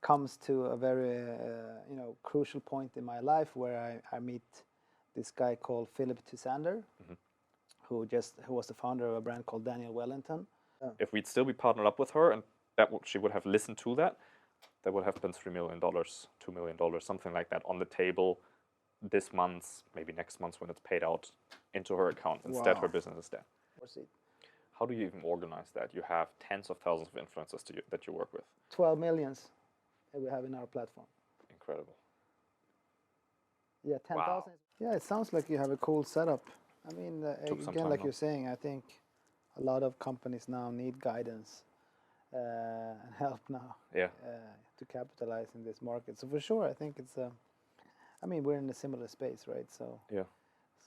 comes to a very crucial point in my life where I meet this guy called Philip Tusander, who was the founder of a brand called Daniel Wellington. If we'd still be partnered up with her and she would have listened to that, there would have been $3 million, $2 million, something like that on the table this month, maybe next month when it's paid out into her account. Instead, her business is dead. How do you even organize that? You have tens of thousands of influencers that you work with. 12 millions that we have in our platform. Incredible. Yeah, 10,000. Wow. Yeah, it sounds like you have a cool setup. I mean, again, like you're saying, I think a lot of companies now need guidance and help now to capitalize in this market. So for sure, I think it's I mean, we're in a similar space, right? So yeah.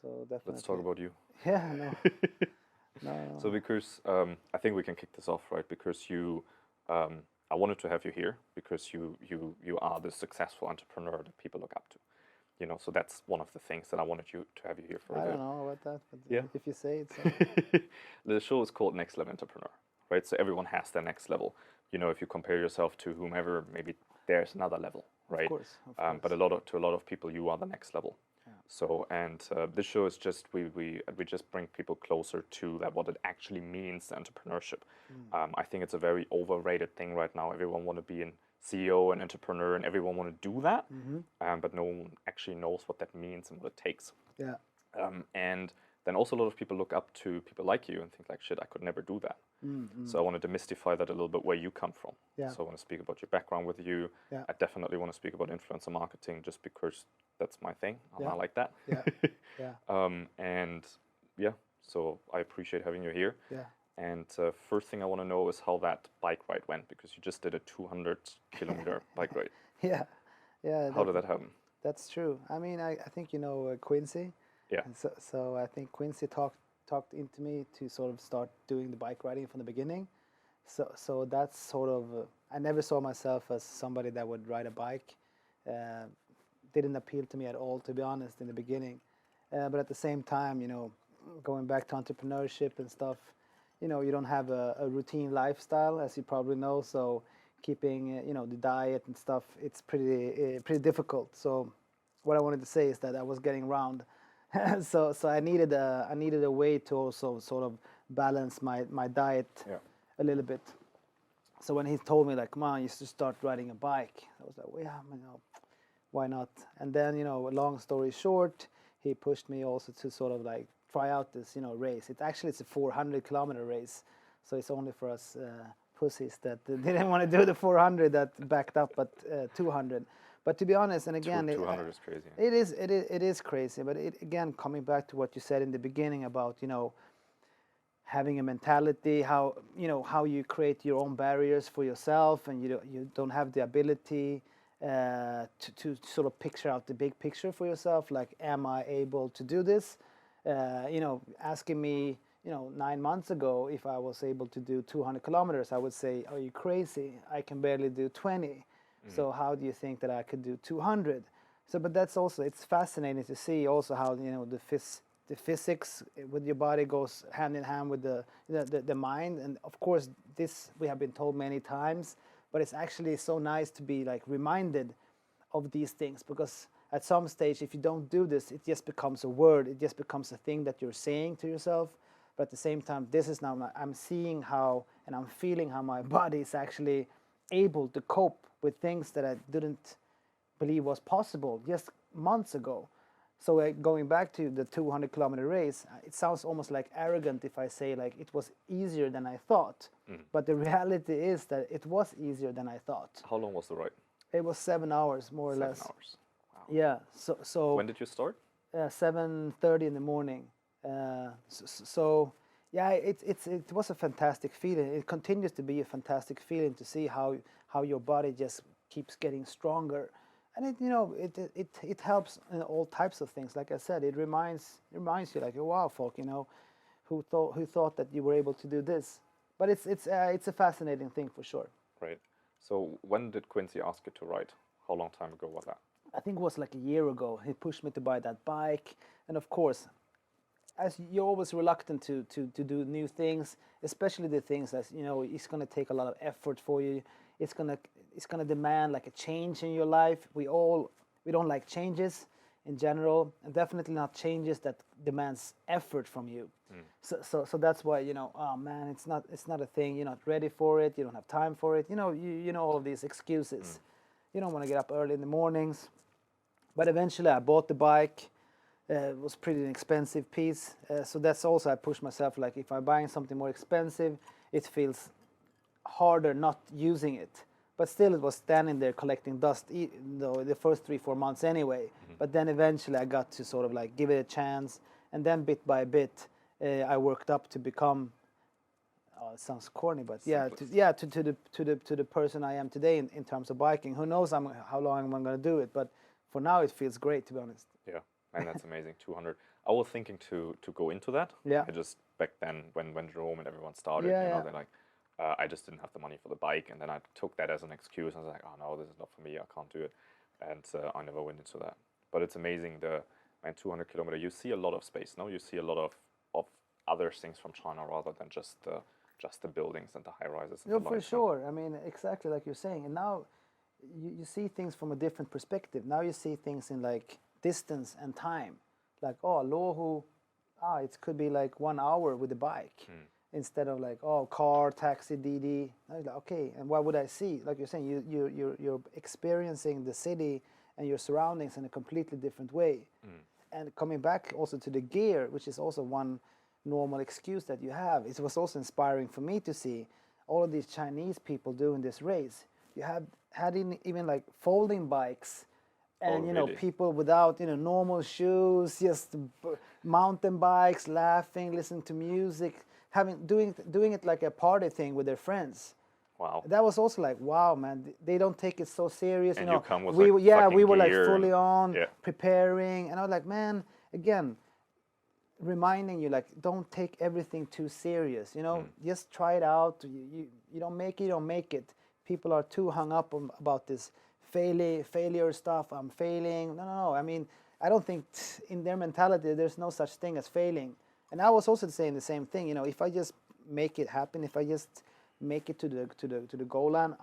So definitely. Let's talk about you. Yeah, no. So because I think we can kick this off, right? Because I wanted to have you here because you are the successful entrepreneur that people look up to. You know, so that's one of the things that I wanted to have you here for. I don't know about that, but yeah. If you say it. So. The show is called Next Level Entrepreneur, right? So everyone has their next level. You know, if you compare yourself to whomever, maybe there's another level, right? Of course. But to a lot of people, you are the next level. Yeah. So, and this show is just we just bring people closer to that, what it actually means, entrepreneurship. I think it's a very overrated thing right now. Everyone want to be an CEO and entrepreneur, and everyone want to do that, but no one actually knows what that means and what it takes. Yeah. And then also a lot of people look up to people like you and think like, shit, I could never do that. So I want to demystify that a little bit, where you come from. Yeah. So I want to speak about your background with you. Yeah. I definitely want to speak about influencer marketing just because that's my thing. I like that. Yeah. Yeah. And yeah, so I appreciate having you here. Yeah. And first thing I want to know is how that bike ride went, because you just did a 200-kilometer bike ride. Yeah. Yeah. How did that happen? That's true. I mean, I think you know Quincy. Yeah. And so I think Quincy talked into me to sort of start doing the bike riding from the beginning. So that's sort of I never saw myself as somebody that would ride a bike. Didn't appeal to me at all, to be honest, in the beginning. But at the same time, you know, going back to entrepreneurship and stuff, you know, you don't have a routine lifestyle, as you probably know. So keeping the diet and stuff, it's pretty difficult. So what I wanted to say is that I was getting around. So I needed a way to also sort of balance my diet a little bit. So when he told me like, come on, you should start riding a bike, I was like, well, yeah, you know, why not? And then, you know, long story short, he pushed me also to sort of like try out this, you know, race. It's a 400-kilometer race, so it's only for us pussies that didn't want to do the 400 that backed up at 200. But to be honest, and again, 200 is crazy. It is crazy. But again, coming back to what you said in the beginning about, you know, having a mentality, how you create your own barriers for yourself, and you don't have the ability to sort of picture out the big picture for yourself. Like, am I able to do this? You know, asking me, you know, 9 months ago if I was able to do 200 kilometers, I would say, are you crazy? I can barely do 20. So how do you think that I could do 200? So, but that's also, it's fascinating to see also how, you know, the physics with your body goes hand in hand with the mind. And of course, this we have been told many times, but it's actually so nice to be like reminded of these things, because at some stage, if you don't do this, it just becomes a word. It just becomes a thing that you're saying to yourself. But at the same time, this is now, I'm seeing how, and I'm feeling how my body is actually able to cope with things that I didn't believe was possible just months ago. So going back to the 200-kilometer race, it sounds almost like arrogant if I say like it was easier than I thought. But the reality is that it was easier than I thought. How long was the ride? It was 7 hours, more or less. 7 hours. Wow. Yeah. So when did you start? 7:30 in the morning. So yeah, it was a fantastic feeling. It continues to be a fantastic feeling to see how your body just keeps getting stronger, and it helps in all types of things. Like I said, it reminds you like, oh, wow, folk, you know, who thought that you were able to do this. But it's a fascinating thing for sure. Right. So when did Quincy ask you to ride? How long time ago was that? I think it was like a year ago. He pushed me to buy that bike, and of course, as you're always reluctant to do new things, especially the things that, you know, it's going to take a lot of effort for you. it's going to demand like a change in your life. We don't like changes in general, and definitely not changes that demands effort from you. So that's why, oh man, it's not a thing. You're not ready for it. You don't have time for it. You know all of these excuses. You don't want to get up early in the mornings. But eventually I bought the bike. It was pretty an expensive piece. So that's also, I push myself, like if I'm buying something more expensive, it feels harder not using it. But still it was standing there collecting dust the first 3-4 months anyway. But then eventually I got to sort of like give it a chance. And then bit by bit, I worked up to become, it sounds corny, but to the person I am today in terms of biking. Who knows how long I'm going to do it, but for now it feels great, to be honest. Yeah, and that's amazing. 200. I was thinking to go into that. Yeah. I just back then when Jerome and everyone started, they're like, I just didn't have the money for the bike, and then I took that as an excuse. I was like, oh no, this is not for me. I can't do it, and I never went into that. But it's amazing, 200 kilometer. You see a lot of space. No, you see a lot of other things from China rather than just the buildings and the high rises. No, for sure. I mean, exactly like you're saying. And now you see things from a different perspective. Now you see things in like distance and time. Like, Lohu, it could be like 1 hour with the bike. Instead of like, car, taxi, DD. I was like, okay, and what would I see? Like you're saying, you're experiencing the city and your surroundings in a completely different way. And coming back also to the gear, which is also one normal excuse that you have, it was also inspiring for me to see all of these Chinese people doing this race. You had even like folding bikes, and really? people without normal shoes, just mountain bikes, laughing, listening to music, doing it like a party thing with their friends. Wow. That was also like, wow, man, they don't take it so serious. And you come with we were like gear fully on, yeah. preparing, and I was like, man, again, reminding you, like, don't take everything too serious. Just try it out. You don't make it, you don't make it. People are too hung up about this failure stuff. I'm failing. No. I mean, I don't think in their mentality there's no such thing as failing. And I was also saying the same thing. If I just make it happen, if I just make it to the goal line,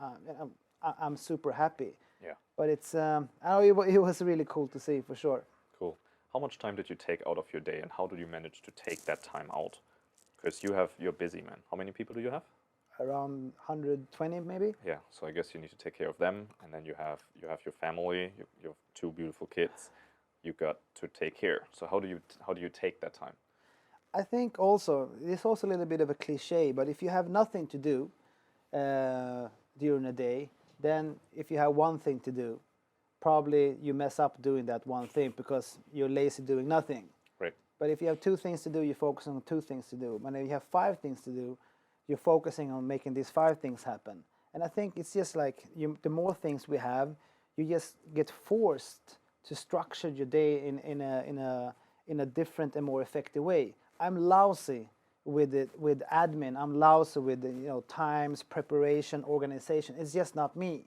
I'm super happy. Yeah. But it was really cool to see, for sure. Cool. How much time did you take out of your day, and how do you manage to take that time out? Because you're busy, man. How many people do you have? Around 120, maybe. Yeah. So I guess you need to take care of them, and then you have your family. You have 2 beautiful kids. You got to take care. So how do you take that time? I think also, it's also a little bit of a cliche, but if you have nothing to do during a day, then if you have one thing to do, probably you mess up doing that one thing because you're lazy doing nothing. Right. But if you have 2 things to do, you focus on 2 things to do. But if you have 5 things to do, you're focusing on making these 5 things happen. And I think it's just like the more things we have, you just get forced to structure your day in a different and more effective way. I'm lousy with admin. I'm lousy with times, preparation, organization. It's just not me.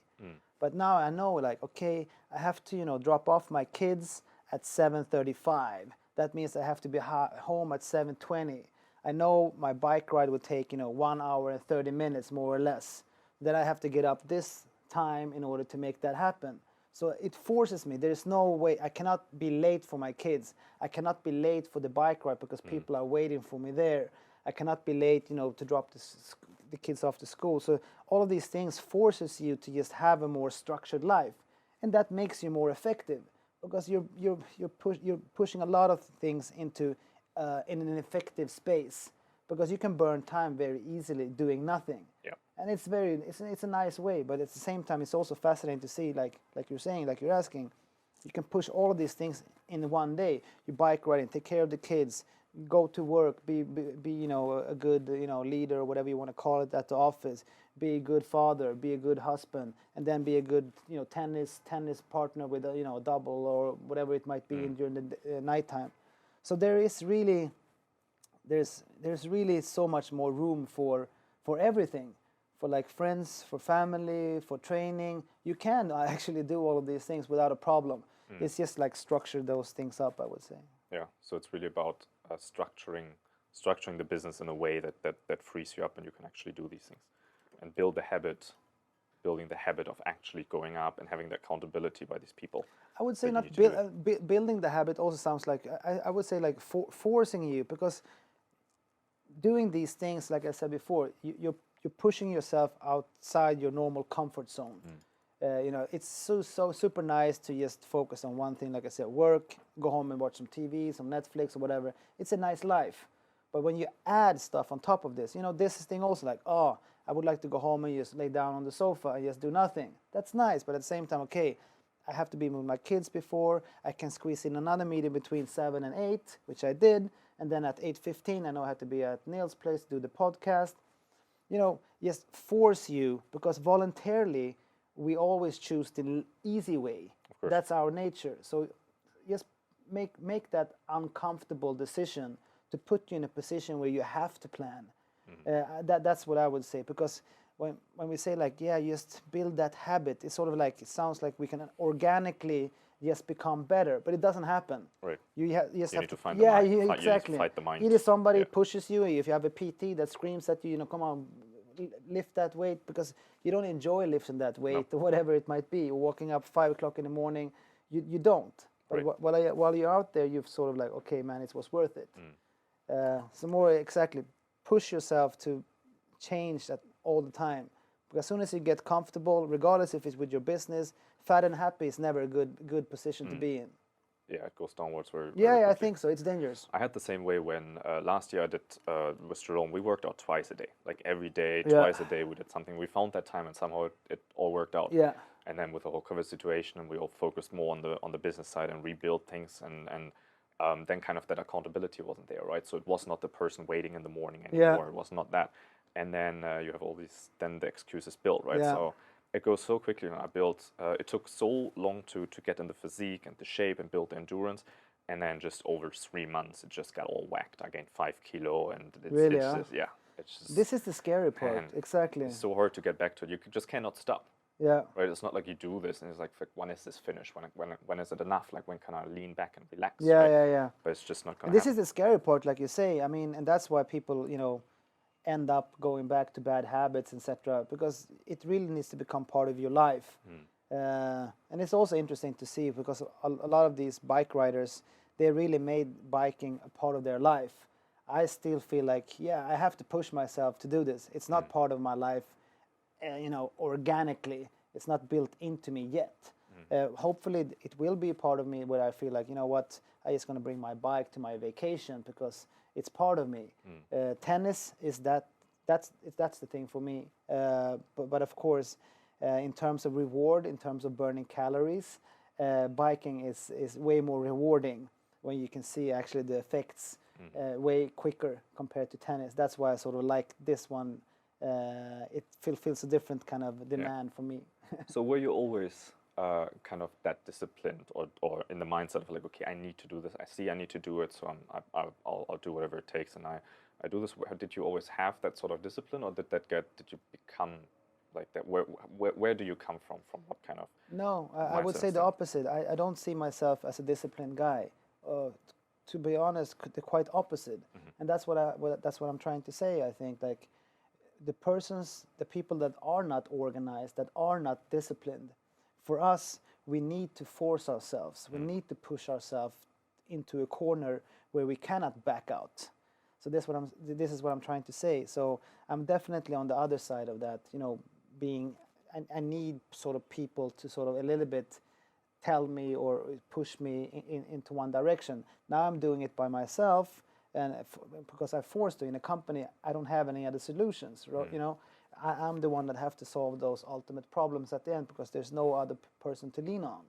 But now I know, like, okay, I have to drop off my kids at 7:35. That means I have to be home at 7:20. I know my bike ride will take 1 hour and 30 minutes more or less. Then I have to get up this time in order to make that happen. So it forces me. There's no way. I cannot be late for my kids. I cannot be late for the bike ride because people are waiting for me there. I cannot be late, to drop the kids off to school. So all of these things forces you to just have a more structured life, and that makes you more effective because you're pushing a lot of things into in an effective space because you can burn time very easily doing nothing. Yeah. And it's a nice way, but at the same time, it's also fascinating to see, like you're saying, like you're asking, you can push all of these things in one day. You bike riding, take care of the kids, go to work, be a good leader or whatever you want to call it at the office, be a good father, be a good husband, and then be a good tennis partner with a double or whatever it might be during the nighttime. So there's really so much more room for everything. For like friends, for family, for training, you can actually do all of these things without a problem. It's just like structure those things up, I would say. Yeah, so it's really about structuring the business in a way that frees you up and you can actually do these things and build the habit building the habit of actually going up and having the accountability by these people. I would say that you not need to do building the habit also sounds like I would say like forcing you, because doing these things, like I said before, you're pushing yourself outside your normal comfort zone. You know, it's so super nice to just focus on one thing, like I said, work, go home and watch some TV, some Netflix or whatever. It's a nice life. But when you add stuff on top of this, you know, this thing also like, oh, I would like to go home and just lay down on the sofa and just do nothing. That's nice, but at the same time, okay, I have to be with my kids before. I can squeeze in another meeting between 7 and 8, which I did. And then at 8:15, I know I have to be at Neil's place to do the podcast. You know, just force you, because voluntarily, we always choose the easy way. That's our nature. So just make that uncomfortable decision to put you in a position where you have to plan. That's what I would say, because when we say like, yeah, just build that habit, it's sort of like, it sounds like we can organically just become better, but it doesn't happen. Right. You just have need to find yeah, the mind. you, You need to exactly. fight the mind. Either somebody pushes you, if you have a PT that screams at you, you know, come on, lift that weight, because you don't enjoy lifting that weight or whatever it might be. Walking up 5 o'clock in the morning, you don't. But while you're out there, you've sort of like, okay, man, it was worth it. So more exactly, push yourself to change that all the time. Because as soon as you get comfortable, regardless if it's with your business, fat and happy is never a good position to be in. Yeah, it goes downwards very Yeah, I quickly. think so. It's dangerous. I had the same way when last year I did with Jerome. We worked out twice a day, like every day, Yeah. twice a day. We did something. We found that time, and somehow it all worked out. Yeah. And then with the whole COVID situation, and we all focused more on the business side and rebuild things, and then kind of that accountability wasn't there, right? So it was not the person waiting in the morning anymore. It was not that. And then you have all these, then the excuses built, right? Yeah. So it goes so quickly. And I built. It took so long to get in the physique and the shape and build the endurance. And then just over 3 months, it just got all whacked. I gained 5 kilo, and Really, it's huh? just, yeah, it's just. This is the scary part. Man, Exactly. It's so hard to get back to it. You just cannot stop. Yeah. Right? It's not like you do this and it's like, when is this finished? When is it enough? Like, when can I lean back and relax? Yeah, right? yeah. But it's just not going to This happen. is the scary part, like you say. I mean, and that's why people, you know, end up going back to bad habits, etc. Because it really needs to become part of your life. And it's also interesting to see, because a lot of these bike riders, they really made biking a part of their life. I still feel like, yeah, I have to push myself to do this. It's not part of my life, you know, organically. It's not built into me yet. Hopefully it will be a part of me where I feel like, you know what, I'm just going to bring my bike to my vacation because it's part of me. Tennis is that's the thing for me. But of course, in terms of reward, in terms of burning calories, biking is way more rewarding when you can see actually the effects way quicker compared to tennis. That's why I sort of like this one. It feels a different kind of demand for me. So were you always kind of that disciplined, or in the mindset of like, okay, I need to do this. I see I need to do it, so I'll do whatever it takes, and I do this. Did you always have that sort of discipline, or did you become like that? Where do you come from? From what kind of? No, I would say the opposite. I don't see myself as a disciplined guy. To be honest, the quite opposite. And that's what I'm trying to say. I think like the people that are not organized, that are not disciplined, for us, we need to force ourselves. We need to push ourselves into a corner where we cannot back out. So this is what I'm trying to say. So I'm definitely on the other side of that. You know, I need sort of people to sort of a little bit tell me or push me into one direction. Now I'm doing it by myself, and because I'm forced to in a company, I don't have any other solutions. You know, I'm the one that have to solve those ultimate problems at the end because there's no other person to lean on.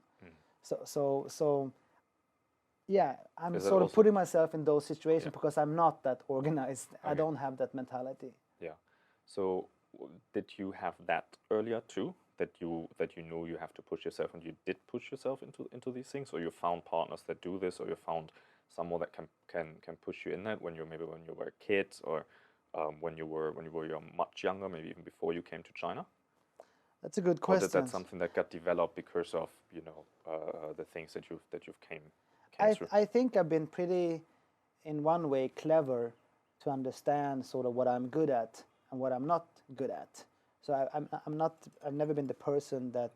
So yeah, I'm sort of putting myself in those situations because I'm not that organized. Okay. I don't have that mentality. Yeah. So did you have that earlier too? That you know you have to push yourself, and you did push yourself into these things, or you found partners that do this, or you found someone that can push you in that when you were a kid, or when you were much younger, maybe even before you came to China? That's a good question. Or is that something that got developed because of the things that you've came through? I think I've been pretty, in one way, clever to understand sort of what I'm good at and what I'm not good at. So I've never been the person that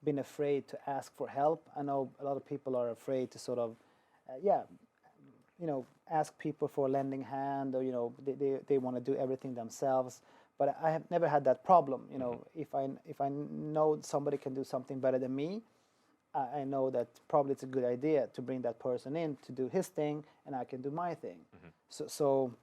been afraid to ask for help. I know a lot of people are afraid to sort of, ask people for a lending hand, or they want to do everything themselves. But I have never had that problem. If I know somebody can do something better than me, I know that probably it's a good idea to bring that person in to do his thing, and I can do my thing. So,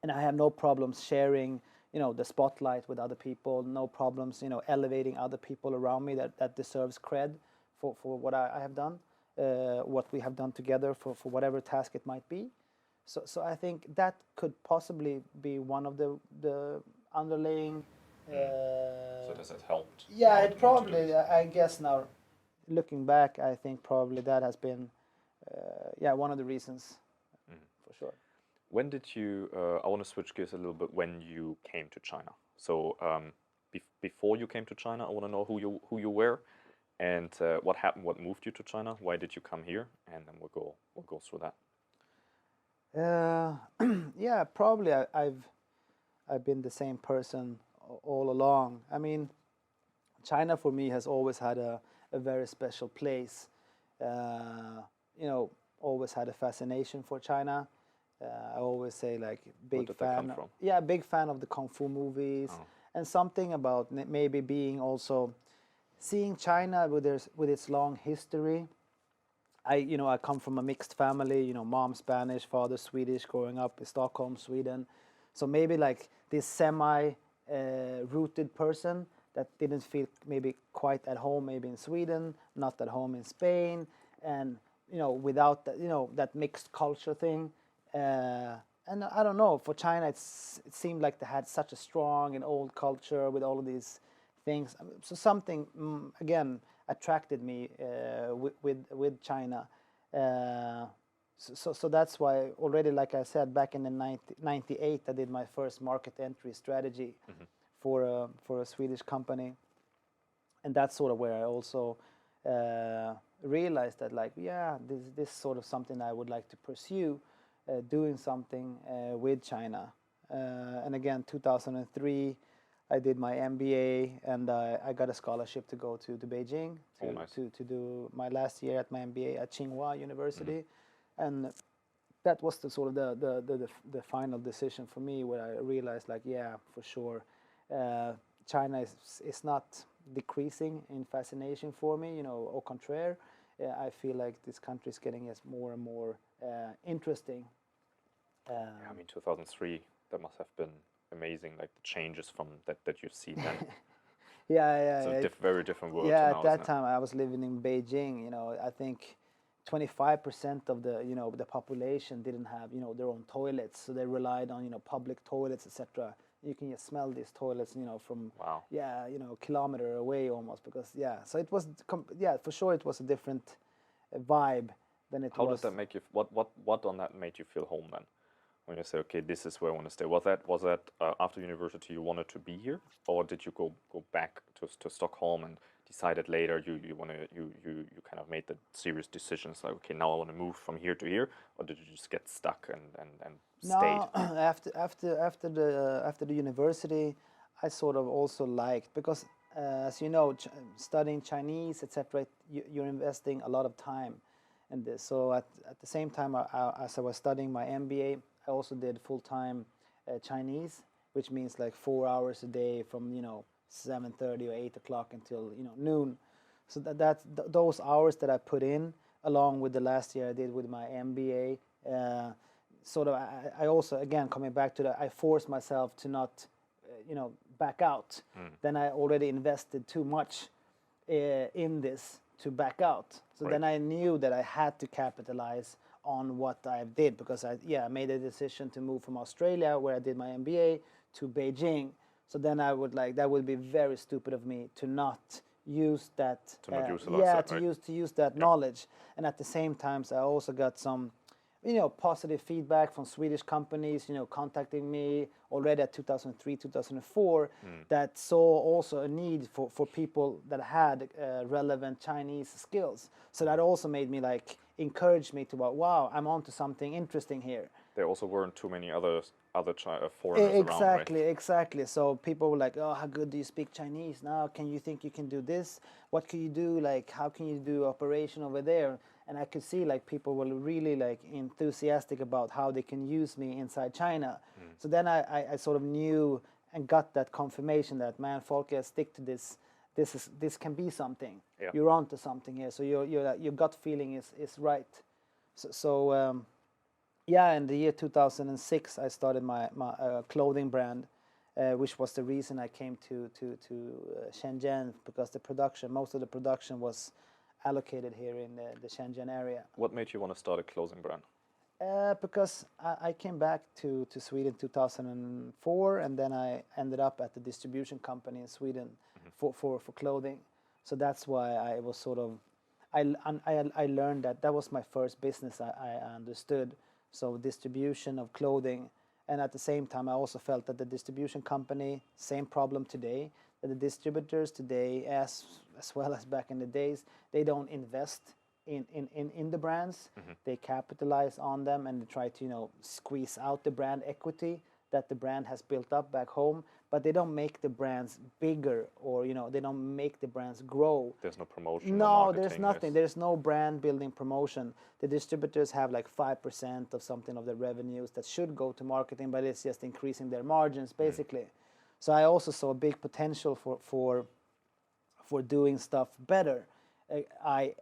and I have no problems sharing, the spotlight with other people. No problems, elevating other people around me that deserves cred for what I have done, what we have done together for whatever task it might be. So I think that could possibly be one of the underlying. So does it helped? Yeah, it probably. I guess now, looking back, I think probably that has been, one of the reasons, for sure. When did you? I want to switch gears a little bit. When you came to China, so before you came to China, I want to know who you were, and what happened. What moved you to China? Why did you come here? And then we'll go through that. Yeah, probably I've been the same person all along. I mean, China for me has always had a very special place. Always had a fascination for China. I always say like Where did that come from? Yeah, big fan of the kung fu movies, and something about maybe being also seeing China with its long history. I come from a mixed family. Mom Spanish, father Swedish. Growing up in Stockholm, Sweden, so maybe like this semi rooted person that didn't feel maybe quite at home, maybe in Sweden, not at home in Spain, and without that mixed culture thing. And I don't know, for China, it seemed like they had such a strong and old culture with all of these things. So something again attracted me with China. So that's why already, like I said, back in the 98, I did my first market entry strategy for a Swedish company, and that's sort of where I also realized that this is sort of something I would like to pursue. Doing something with China. And again, 2003, I did my MBA, and I got a scholarship to go to Beijing to do my last year at my MBA at Tsinghua University. And that was the sort of the final decision for me, where I realized for sure, China is not decreasing in fascination for me, au contraire. I feel like this country is getting more and more interesting. I mean, 2003, that must have been amazing, like the changes from that you see then. Yeah. It's a very different world. Yeah, now, at that time I was living in Beijing. I think 25% of the population didn't have their own toilets, so they relied on public toilets, etc. You can just smell these toilets from kilometer away almost, because so it was for sure it was a different vibe than it was. How did that make you? What on that made you feel home then? When you say, okay, this is where I want to stay. Was that after university you wanted to be here, or did you go back to Stockholm and decided later you kind of made the serious decisions like, okay, now I want to move from here to here, or did you just get stuck and stayed? No, after the university, I sort of also liked, because as you know, studying Chinese, etc., you're investing a lot of time in this. So at the same time, as I was studying my MBA, I also did full-time Chinese, which means like 4 hours a day from 7:30 or 8 o'clock until noon. So those hours that I put in, along with the last year I did with my MBA, sort of I also, again, coming back to that, I forced myself to not back out. Then I already invested too much in this to back out. So then I knew that I had to capitalize on what I did, because I made a decision to move from Australia, where I did my MBA, to Beijing. So then I would that would be very stupid of me to not use that. To not utilize that, right? to use that knowledge. And at the same time, I also got some positive feedback from Swedish companies, contacting me already at 2003, 2004, that saw also a need for people that had relevant Chinese skills. So that also made me encouraged me to, wow, I'm onto something interesting here. There also weren't too many other other foreigners around, right? Exactly. So people were like, "Oh, how good do you speak Chinese? Now, can you think you can do this? What can you do? Like, how can you do operation over there?" And I could see like people were really like enthusiastic about how they can use me inside China. So then I sort of knew and got that confirmation that, man, Folke, stick to this. This can be something. Yeah. You're onto something here. So your gut feeling is right. So yeah, in the year 2006, I started my clothing brand, which was the reason I came to Shenzhen, because most of the production was allocated here in the Shenzhen area. What made you want to start a clothing brand? Because I came back to Sweden 2004, and then I ended up at the distribution company in Sweden for clothing. So that's why I was sort of, I learned that was my first business I understood. So distribution of clothing, and at the same time I also felt that the distribution company, same problem today, that the distributors today, as well as back in the days, they don't invest in the brands. They capitalize on them and they try to squeeze out the brand equity that the brand has built up back home, but they don't make the brands bigger, or they don't make the brands grow. There's no promotion. No, there's nothing. There's no brand building promotion. The distributors have like 5% of something of the revenues that should go to marketing, but it's just increasing their margins basically. So I also saw a big potential for doing stuff better. I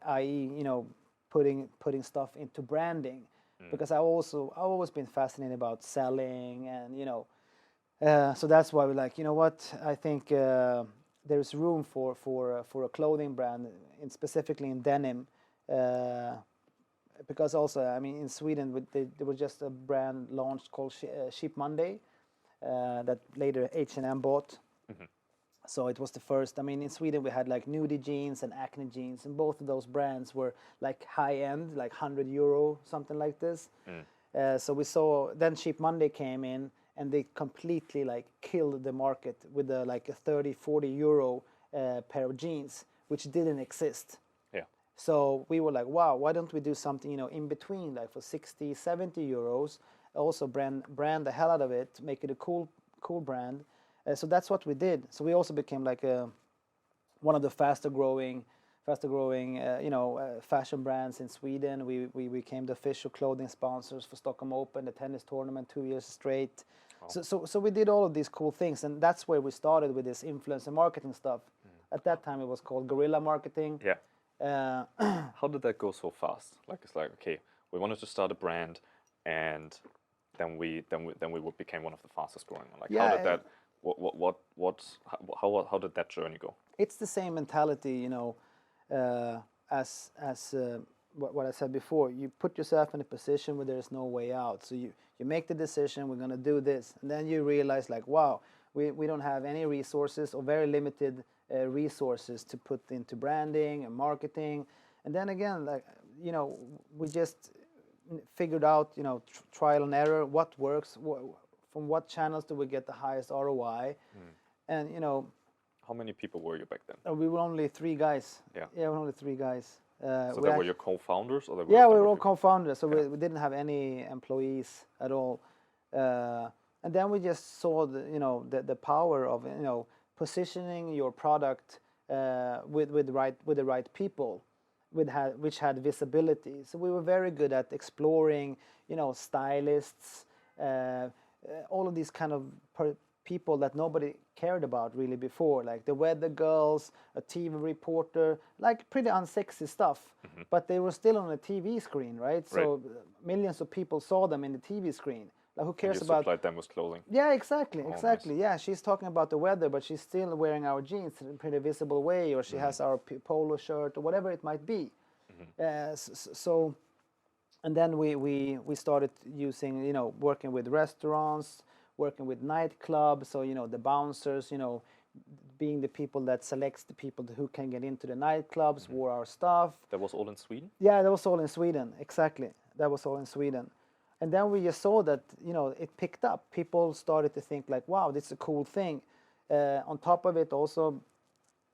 putting stuff into branding, because I've always been fascinated about selling, and so that's why we're like, what, I think there's room for a clothing brand, specifically in denim, because also, I mean, in Sweden there was just a brand launched called Cheap Monday, that later H&M bought. So it was the first. I mean, in Sweden we had like nudie jeans and acne jeans, and both of those brands were like high end, like €100, something like this. So we saw, then Cheap Monday came in, and they completely like killed the market with like a 30-40 euro pair of jeans, which didn't exist. Yeah. So we were like, wow, why don't we do something in between, like for 60-70 euros, also brand the hell out of it, make it a cool brand. So that's what we did. So we also became like one of the faster growing fashion brands in Sweden. We became the official clothing sponsors for Stockholm Open, the tennis tournament, 2 years straight. Oh. So we did all of these cool things, and that's where we started with this influencer marketing stuff. At that time, it was called guerrilla marketing. Yeah. How did that go so fast? Like, it's like, okay, we wanted to start a brand, and then we became one of the fastest growing. Like, yeah, how did that? How did that journey go? It's the same mentality, as what I said before. You put yourself in a position where there's no way out. So you make the decision, we're going to do this, and then you realize like, wow, we don't have any resources, or very limited resources to put into branding and marketing. And then again, like, we just figured out, trial and error, what works. From what channels do we get the highest ROI? And how many people were you back then? We were only 3 guys. Yeah, we were only 3 guys. So they were your co-founders, or we were all co-founders. So we didn't have any employees at all. And then we just saw the power of positioning your product with the right people, which had visibility. So we were very good at exploring, stylists. All of these kind of people that nobody cared about really before, like the weather girls, a TV reporter, like pretty unsexy stuff, but they were still on a TV screen, right? So millions of people saw them in the TV screen. Like, who cares about? Supplied them with clothing. Yeah, exactly. Nice. Yeah, she's talking about the weather, but she's still wearing our jeans in a pretty visible way, or she has our polo shirt, or whatever it might be. So. And then we started using, working with restaurants, working with nightclubs. So, the bouncers, being the people that selects the people who can get into the nightclubs, wore our stuff. That was all in Sweden? Yeah, that was all in Sweden. Exactly. That was all in Sweden. And then we just saw that, it picked up. People started to think like, wow, this is a cool thing. On top of it also,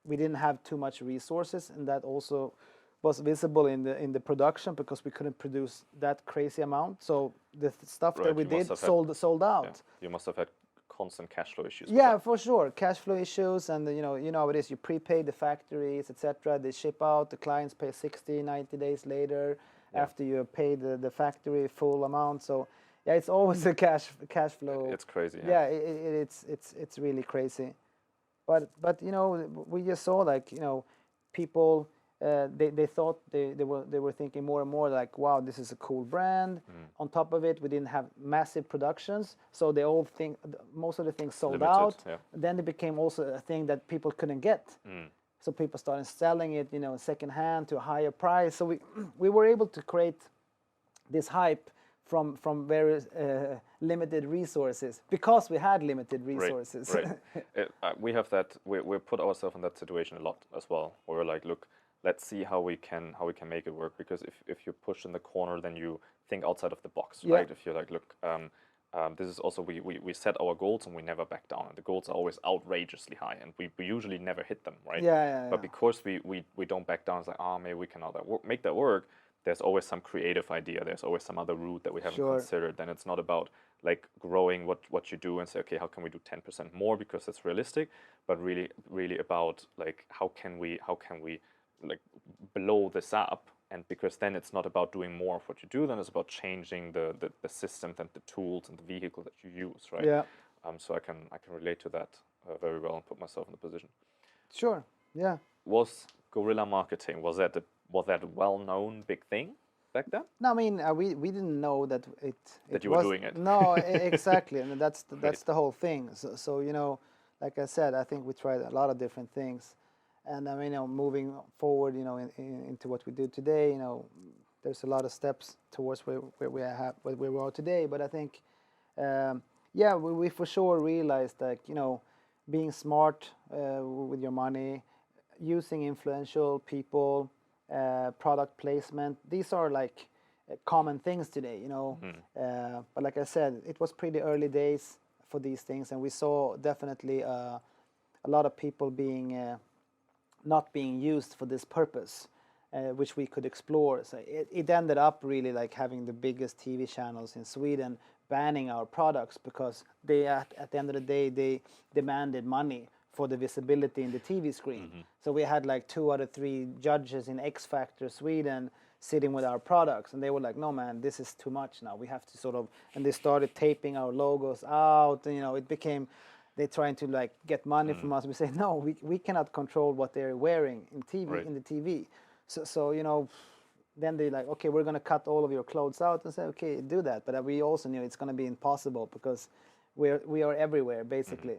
we didn't have too much resources, and that also was visible in the production because we couldn't produce that crazy amount. So the stuff that Right, we you must did have sold out. Yeah, you must have had constant cash flow issues. with Yeah, that. for sure. Cash flow issues, and you know how it is. You prepay the factories, etc. They ship out. The clients pay 60, 90 days later after you have paid the factory full amount. So yeah, it's always a cash flow. It's crazy. Yeah, it's really crazy. But you know, we just saw like, you know, people they thought they were thinking more and more like, wow, this is a cool brand. On top of it, we didn't have massive productions, so they all think most of the things sold Limited, out. yeah. Then it became also a thing that people couldn't get. So people started selling it, you know, second hand to a higher price. So we were able to create this hype from very limited resources because we had limited resources. Right. We have that. We put ourselves in that situation a lot as well. Where we're like, look, let's see how we can make it work. Because if you push in the corner, then you think outside of the box, Yeah. right? If you're like, look, this is also we set our goals and we never back down. And the goals are always outrageously high, and we usually never hit them, right? Yeah. But because we don't back down, it's like, maybe we can make that work. There's always some creative idea. There's always some other route that we haven't considered. Then it's not about like growing what you do and say, okay, how can we do 10% more because it's realistic, but really about like how can we like blow this up. And because then it's not about doing more of what you do, then it's about changing the systems and the tools and the vehicle that you use, right? Yeah. So I can relate to that very well and put myself in the position. Sure. Yeah. Was guerrilla marketing, was that a well-known big thing back then? No, I mean we didn't know that you were doing it. No, exactly, and that's the whole thing. So you know, like I said, I think we tried a lot of different things, and I mean, you know, moving forward, you know, into what we do today, you know, there's a lot of steps towards where we are today. But I think, yeah, we for sure realized that, you know, being smart with your money, using influential people. Product placement, these are like common things today, you know. But like I said, it was pretty early days for these things, and we saw definitely a lot of people being not being used for this purpose, which we could explore. So it ended up really like having the biggest TV channels in Sweden banning our products because they at the end of the day they demanded money for the visibility in the TV screen. So we had like 2 out of 3 judges in X Factor Sweden sitting with our products, and they were like, no man, this is too much now, we have to sort of, and they started taping our logos out, and you know, it became, they're trying to like get money from us. We say, no, we cannot control what they're wearing in TV, in the TV. So you know, then they like, okay, we're gonna cut all of your clothes out, and say, okay, do that. But we also knew it's gonna be impossible because we are everywhere basically.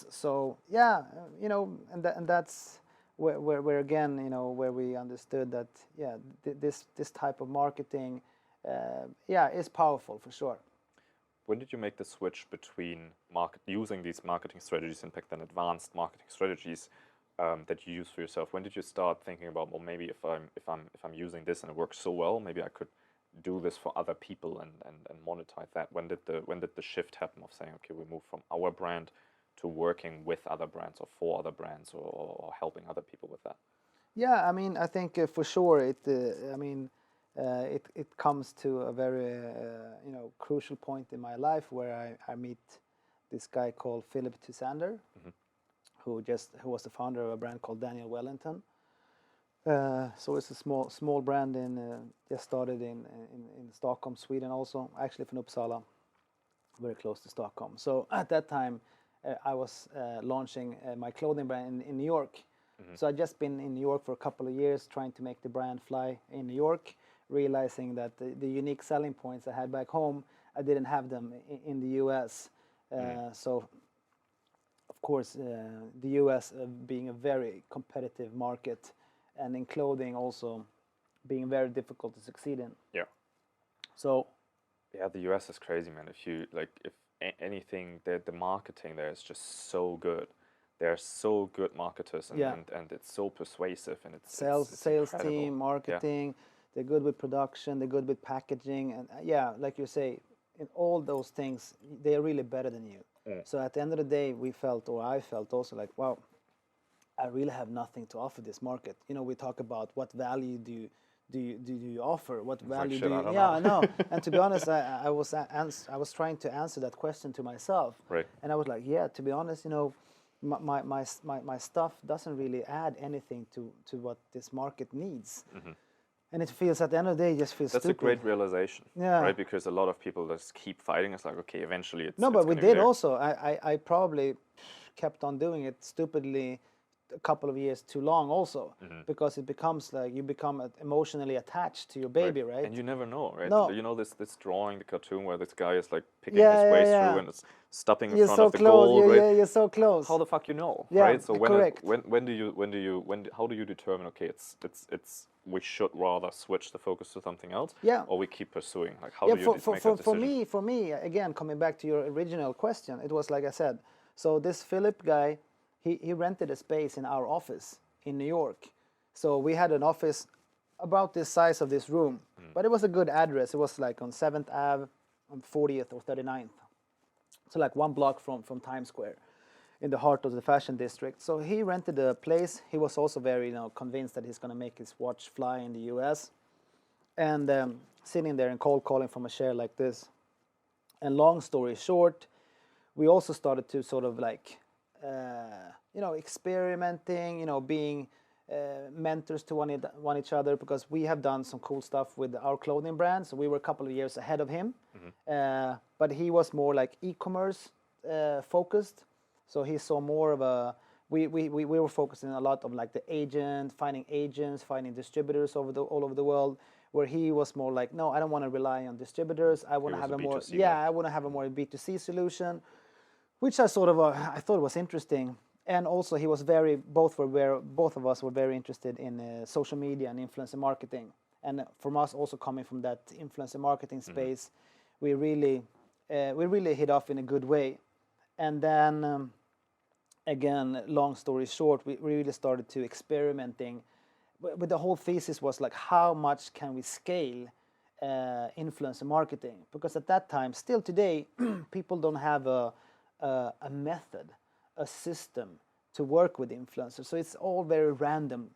So yeah, you know, and that's where again, you know, where we understood that, yeah, this type of marketing, yeah, is powerful for sure. When did you make the switch between using these marketing strategies, in fact, then advanced marketing strategies that you use for yourself? When did you start thinking about, well, maybe if I'm using this and it works so well, maybe I could do this for other people and monetize that? When did the shift happen of saying, okay, we move from our brand to working with other brands or for other brands or helping other people with that? Yeah, I mean, I think for sure it comes to a very you know, crucial point in my life where I meet this guy called Philip Tusander, who was the founder of a brand called Daniel Wellington. So it's a small brand just started in Stockholm, Sweden, also actually from Uppsala, very close to Stockholm. So at that time, I was launching my clothing brand in New York. So I'd just been in New York for a couple of years trying to make the brand fly in New York, realizing that the unique selling points I had back home, I didn't have them in the US. So, of course, the US being a very competitive market, and in clothing also being very difficult to succeed in. Yeah. So, yeah, the US is crazy, man. If anything, the marketing there is just so good. They're so good marketers, and it's so persuasive, and it's sales incredible. team, marketing. Yeah. They're good with production. They're good with packaging, and yeah, like you say, in all those things, they're really better than you. So at the end of the day, I felt also like, wow, I really have nothing to offer this market. You know, we talk about what value do you offer? What value shit, do I you? don't Yeah, know. I know. And to be honest, I was trying to answer that question to myself, Right. and I was like, yeah, to be honest, you know, my stuff doesn't really add anything to what this market needs, and it feels at the end of the day, it just feels That's stupid. a great realization, Yeah. right? Because a lot of people just keep fighting. It's like, okay, eventually it's No, but it's we gonna be did there. also. I probably kept on doing it stupidly a couple of years too long also, because it becomes like you become emotionally attached to your baby, right? And you never know, right? No. You know this drawing, the cartoon where this guy is like picking Yeah, his way yeah, through yeah. and it's stopping in You're front so of the close. goal, right? You're so close. How the fuck you know, Yeah, right? So correct. how do you determine? Okay, it's we should rather switch the focus to something else, Yeah. or we keep pursuing. Like, how Yeah, do you make that decision? for me, again, coming back to your original question, it was like I said. So this Philip guy, he rented a space in our office in New York. So we had an office about this size of this room, but it was a good address. It was like on 7th Ave, on 40th or 39th. So like 1 block from Times Square, in the heart of the fashion district. So he rented a place. He was also very, you know, convinced that he's going to make his watch fly in the U.S. And sitting there and cold calling from a chair like this. And long story short, we also started to sort of like, you know, experimenting, you know, being mentors to one each other, because we have done some cool stuff with our clothing brand. So we were a couple of years ahead of him, but he was more like e-commerce focused. So he saw more of a. We were focusing a lot on like the agents, finding distributors all over the world. Where he was more like, no, I don't want to rely on distributers. I want to have a more, B2C guy. I want to have a more B2C solution, which I sort of I thought was interesting. And also he was both of us were very interested in social media and influencer marketing. And from us also coming from that influencer marketing space, we really hit off in a good way. And then again, long story short, we really started to experimenting. But the whole thesis was like, how much can we scale influencer marketing? Because at that time, still today, people don't have a method, a system to work with influencers. So it's all very random.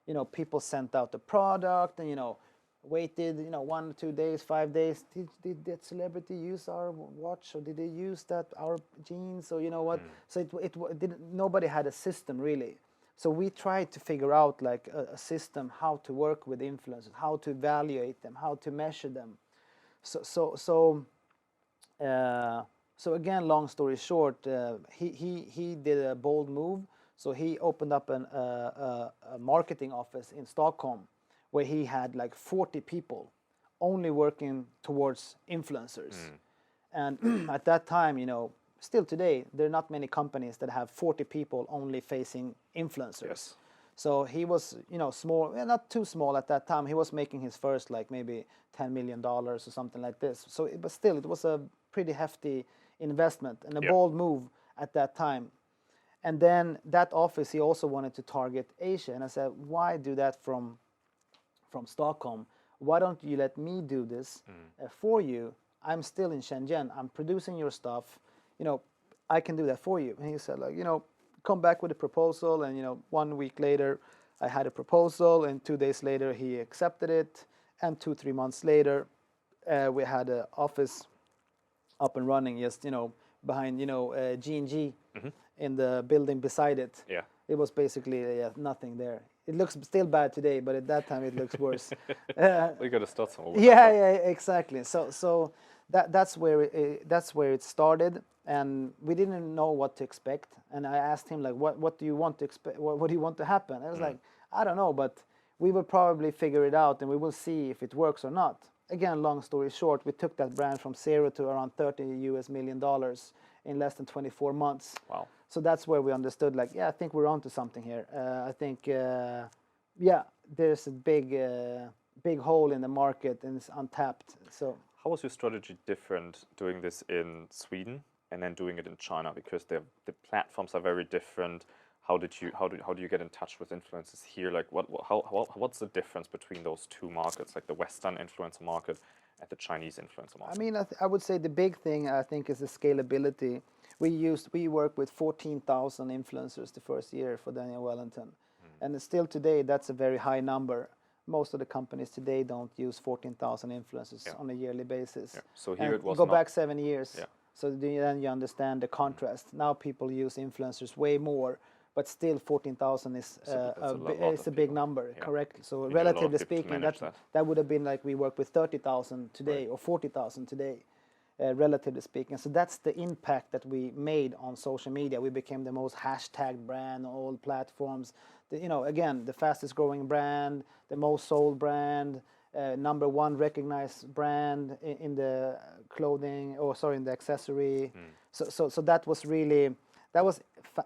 You know, people sent out the product and, you know, waited, you know, 1 or 2 days, 5 days. Did that celebrity use our watch, or did they use our jeans, or you know what? So it didn't. Nobody had a system really. So we tried to figure out like a system, how to work with influencers, how to evaluate them, how to measure them. So again, long story short, he did a bold move. So he opened up a marketing office in Stockholm, where he had like 40 people only working towards influencers. And at that time, you know, still today, there are not many companies that have 40 people only facing influencers. Yes. So he was, you know, small, not too small at that time. He was making his first like maybe $10 million or something like this. So, but still, it was a pretty hefty investment and a bold move at that time. And then that office, he also wanted to target Asia. And I said, why do that from Stockholm? Why don't you let me do this for you? I'm still in Shenzhen. I'm producing your stuff. You know, I can do that for you. And he said, like, you know, come back with a proposal. And, you know, 1 week later, I had a proposal. And 2 days later, he accepted it. And 2-3 months later, we had an office up and running, just, you know, behind, you know, G&G in the building beside it. Yeah. It was basically nothing there. It looks still bad today, but at that time it looks worse. We got to start somewhere. Yeah, exactly. So that's where it started, and we didn't know what to expect. And I asked him like, what do you want to expect? What do you want to happen? I was like, I don't know, but we will probably figure it out, and we will see if it works or not. Again, long story short, we took that brand from 0 to around $30 million in less than 24 months. Wow. So that's where we understood, like, yeah, I think we're onto something here. I think, there's a big hole in the market and it's untapped. So how was your strategy different doing this in Sweden and then doing it in China? Because the platforms are very different. How do you get in touch with influencers here? Like, what's the difference between those two markets, like the Western influencer market and the Chinese influencer market? I mean, I would say the big thing, I think, is the scalability. we worked with 14,000 influencers the first year for Daniel Wellington, and still today that's a very high number. Most of the companies today don't use 14,000 influencers on a yearly basis. Yeah. So here it was go back 7 years. Yeah. So then you understand the contrast. Now people use influencers way more, but still 14,000 is a big number, correct? So relatively speaking, that would have been like we work with 30,000 today or 40,000 today, relatively speaking. So that's the impact that we made on social media. We became the most hashtagged brand on all platforms. Again, the fastest growing brand, the most sold brand, number one recognized brand in the clothing, in the accessory. So that was really,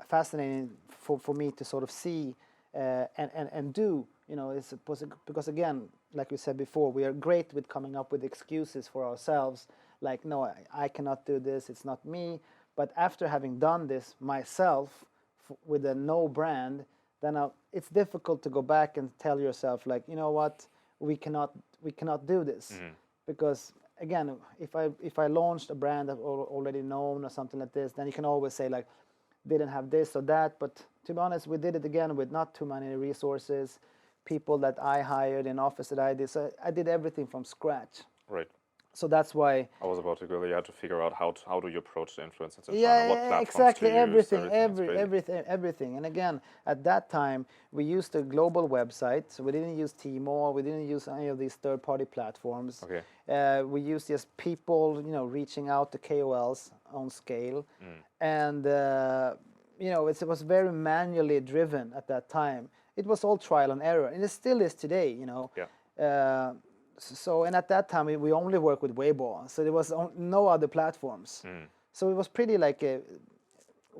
fascinating for me to sort of see and do. Because again, like we said before, we are great with coming up with excuses for ourselves. Like, no, I cannot do this. It's not me. But after having done this myself with a no brand, then it's difficult to go back and tell yourself, like, you know what, we cannot do this. Because again, if I launched a brand that already known or something like this, then you can always say like, didn't have this or that. But to be honest, we did it again with not too many resources, people that I hired in office that I did. So I did everything from scratch. Right. So that's why I was about to go. You had to figure out how do you approach the influencers in China? Yeah, what platforms exactly. to Use, everything. And again, at that time, we used a global website. So we didn't use Tmall. We didn't use any of these third-party platforms. Okay. We used just people, reaching out to KOLs on scale, and it was very manually driven at that time. It was all trial and error, and it still is today. Yeah. And at that time, we only worked with Weibo, so there was no other platforms. So it was pretty like a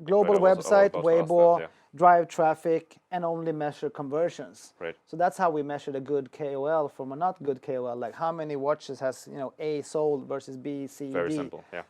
global website, Weibo, drive traffic, and only measure conversions. Right. So that's how we measured a good KOL from a not good KOL, like how many watches has A sold versus B, C, Very D. simple, yeah.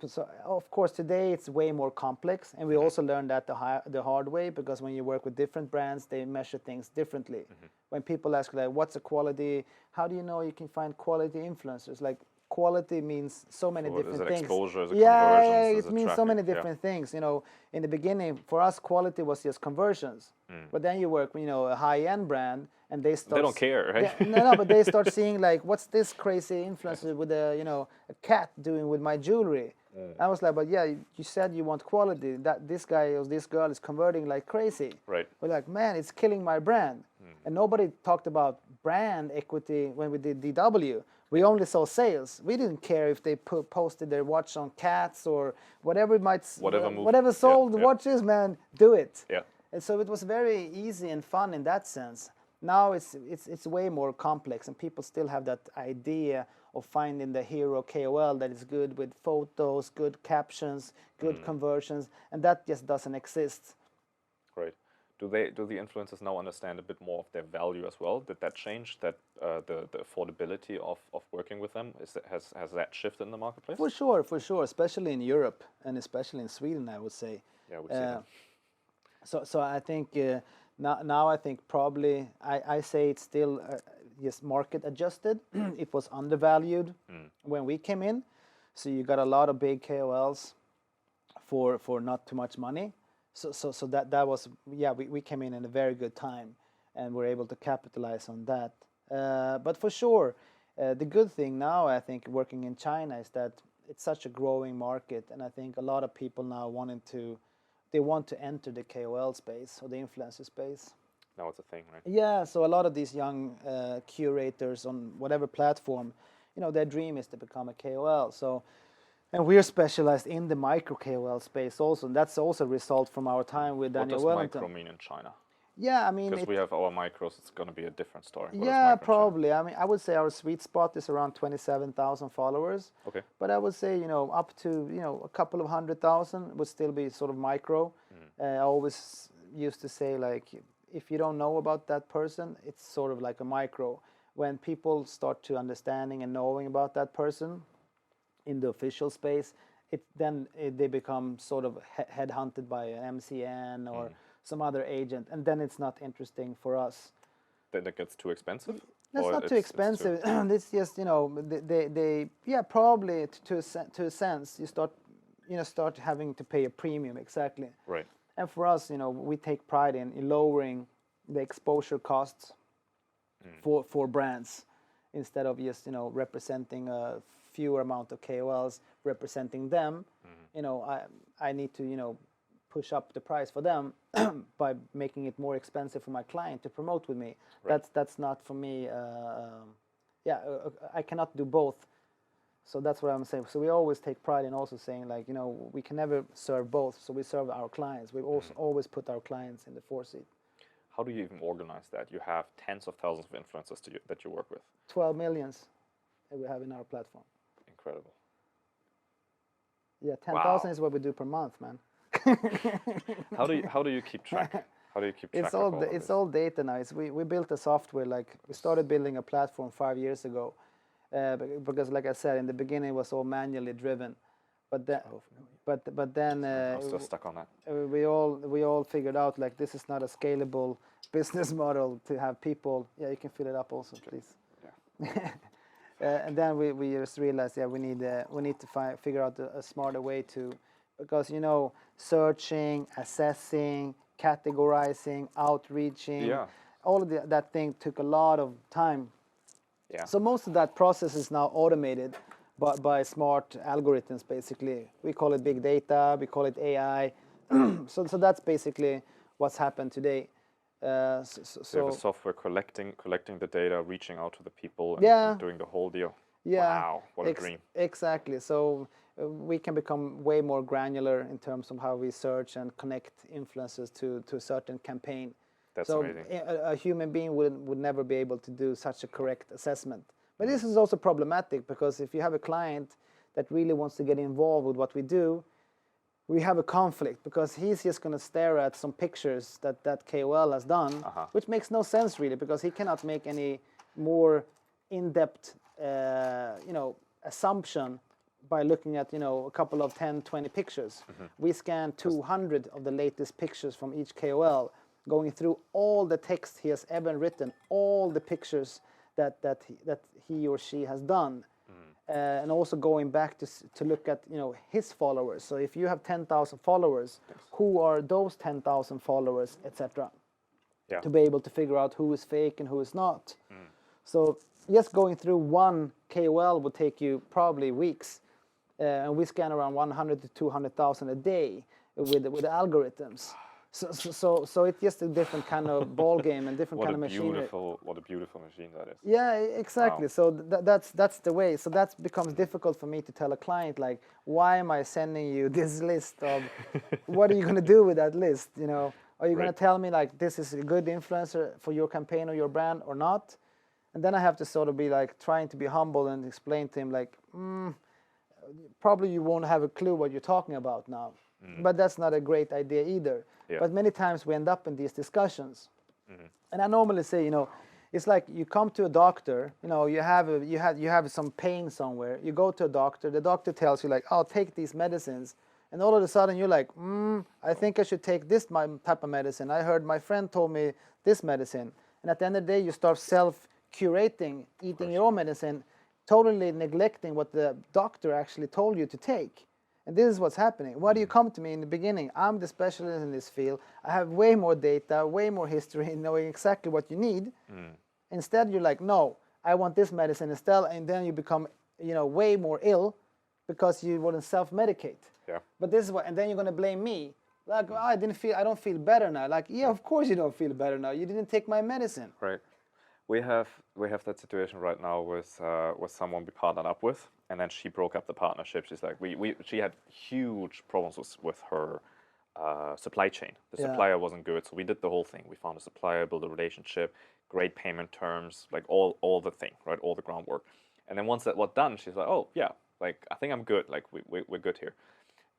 So of course today it's way more complex, and we also learned that the hard way, because when you work with different brands, they measure things differently. When people ask like, what's the quality, how do you know you can find quality influencers? Like, quality means so many different things. Exposure, is it conversions, it means so many different things. In the beginning, for us, quality was just conversions. But then you work with a high-end brand, and they don't care, right? But they start seeing like, what's this crazy influencer with a cat doing with my jewelry? I was like, but yeah, you said you want quality. That this guy or this girl is converting like crazy. Right. We're like, man, it's killing my brand. And nobody talked about brand equity when we did DW. We only saw sales. We didn't care if they posted their watch on cats or whatever whatever sold watches, man, do it. Yeah. And so it was very easy and fun in that sense. Now it's way more complex, and people still have that idea of finding the hero KOL that is good with photos, good captions, good conversions, and that just doesn't exist. Right. Do the influencers now understand a bit more of their value as well? Did that change? That the affordability of working with them has that shifted in the marketplace? For sure, especially in Europe and especially in Sweden, I would say. Yeah, we see that. So I think now I think probably I say it's still yes, market adjusted. It was undervalued when we came in, so you got a lot of big KOLs for not too much money. So that was, we came in a very good time, and we're able to capitalize on that. But for sure, the good thing now, I think, working in China is that it's such a growing market, and I think a lot of people now want to enter the KOL space or the influencer space. Now it's a thing, right? Yeah, so a lot of these young curators on whatever platform, their dream is to become a KOL. So. And we're specialized in the micro KOL space also, and that's also a result from our time with Daniel Wellington. What does micro mean in China? Yeah, I mean, because we have our micros, it's going to be a different story. Yeah, probably. I mean, I would say our sweet spot is around 27,000 followers. Okay. But I would say, up to a couple of 100,000 would still be sort of micro. I always used to say, like, if you don't know about that person, it's sort of like a micro. When people start to understanding and knowing about that person in the official space, they become sort of headhunted by an MCN or some other agent, and then it's not interesting for us. Then it gets too expensive? That's not too expensive. It's just, probably to a sense. You start start having to pay a premium. Exactly. Right. And for us, we take pride in lowering the exposure costs for brands, instead of just representing a fewer amount of KOLs representing them. I need to push up the price for them by making it more expensive for my client to promote with me. Right. That's not for me. I cannot do both. So that's what I'm saying. So we always take pride in also saying, like, we can never serve both. So we serve our clients. We also always put our clients in the foreseat. How do you even organize that? You have tens of thousands of influencers that you work with. 12 millions that we have in our platform. Incredible. Yeah, 10,000 is what we do per month, man. How do you keep track? How do you keep track of all of It's this? all data now. We built a software, like we started building a platform 5 years ago, because like I said in the beginning it was all manually driven, but then I'm still stuck on that. we all figured out, like, this is not a scalable business model to have people. Yeah, you can fill it up also, please. Yeah. And then we just realized, we need to figure out a smarter way to, because searching, assessing, categorizing, outreaching, all of that thing took a lot of time. Yeah. So most of that process is now automated by smart algorithms, basically. We call it big data, we call it AI. So that's basically what's happened today. So you have a software collecting the data, reaching out to the people, and doing the whole deal. Yeah. Wow, what a dream. Exactly. So we can become way more granular in terms of how we search and connect influencers to a certain campaign. That's so amazing. A human being would never be able to do such a correct assessment. But this is also problematic, because if you have a client that really wants to get involved with what we do, we have a conflict, because he's just going to stare at some pictures that KOL has done, which makes no sense really, because he cannot make any more in-depth assumption by looking at a couple of 10, 20 pictures. We scan 200 of the latest pictures from each KOL, going through all the text he has ever written, all the pictures that he or she has done. And also going back to look at his followers. So if you have 10,000 followers, who are those 10,000 followers, etc. Yeah. To be able to figure out who is fake and who is not. So just going through one KOL would take you probably weeks, and we scan around 100 to 200,000 a day with the algorithms. So it's just a different kind of ball game and different kind of machinery. What a beautiful machine that is. Yeah, exactly. Wow. So that's the way. So that becomes difficult for me to tell a client, like, why am I sending you this list of, what are you going to do with that list? Are you going to tell me, like, this is a good influencer for your campaign or your brand or not? And then I have to sort of be like trying to be humble and explain to him, like, probably you won't have a clue what you're talking about now. But that's not a great idea either. Yeah. But many times we end up in these discussions. And I normally say, it's like you come to a doctor, you have some pain somewhere. You go to a doctor, the doctor tells you, like, oh, take these medicines. And all of a sudden you're like, I think I should take this type of medicine. I heard my friend told me this medicine. And at the end of the day, you start self-curating, eating your own medicine, totally neglecting what the doctor actually told you to take. And this is what's happening. Why do you come to me in the beginning? I'm the specialist in this field. I have way more data, way more history, knowing exactly what you need. Instead, you're like, no, I want this medicine instead. And then you become, way more ill because you wouldn't self-medicate. Yeah. But this is what, and then you're going to blame me. Like, I don't feel better now. Like, yeah, of course you don't feel better now. You didn't take my medicine. Right. We have that situation right now with someone we partnered up with, and then she broke up the partnership. She's like, she had huge problems with her supply chain. The supplier wasn't good, so we did the whole thing. We found a supplier, built a relationship, great payment terms, like all the thing, right, all the groundwork. And then once that was done, she's like, oh yeah, like I think I'm good. Like we're good here.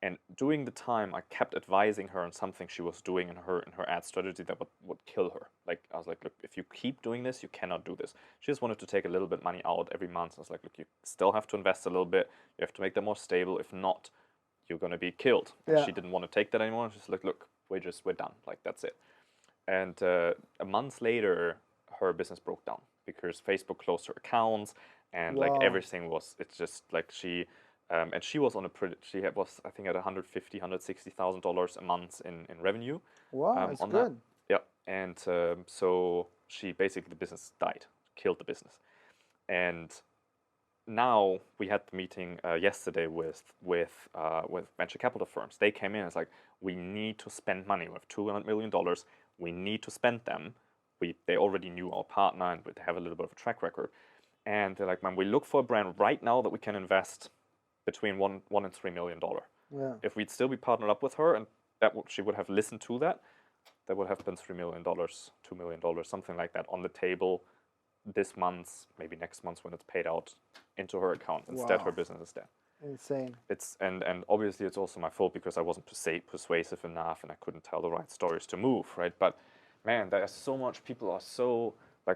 And during the time, I kept advising her on something she was doing in her ad strategy that would kill her. Like, I was like, look, if you keep doing this, you cannot do this. She just wanted to take a little bit money out every month. I was like, look, you still have to invest a little bit. You have to make them more stable. If not, you're going to be killed. And she didn't want to take that anymore. She's like, look, we're done. Like, that's it. And a month later, her business broke down because Facebook closed her accounts and like everything was, it's just like she and she was on a was I think at $150,000-$160,000 a month in revenue. Wow, it's on good. that. Yeah, and so she basically, the business died, killed the business, and now we had the meeting yesterday with venture capital firms. They came in and it's like, we need to spend money. We have $200 million. We need to spend them. They already knew our partner and they have a little bit of a track record. And they're like, man, we look for a brand right now that we can invest between $1 and $3 million. Yeah. If we'd still be partnered up with her and she would have listened to that, that would have been $3 million, $2 million, something like that on the table this month, maybe next month when it's paid out into her account. Instead, her business is dead. Insane. And obviously it's also my fault because I wasn't persuasive enough and I couldn't tell the right stories to move, right? But man, there's so much, people are so a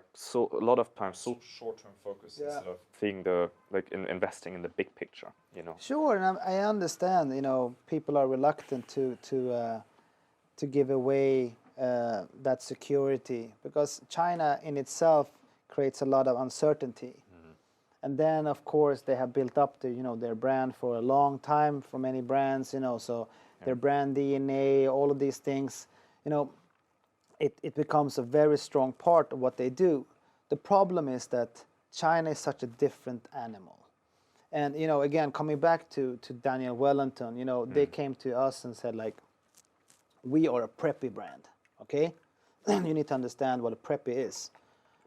lot of times so short-term focused instead of seeing investing in the big picture, you know. Sure, and I understand, you know, people are reluctant to give away that security because China in itself creates a lot of uncertainty. And then, of course, they have built up their brand for a long time, for many brands, so their brand DNA, all of these things, it becomes a very strong part of what they do. The problem is that China is such a different animal. And, again, coming back to Daniel Wellington, they came to us and said, like, we are a preppy brand, okay? You need to understand what a preppy is.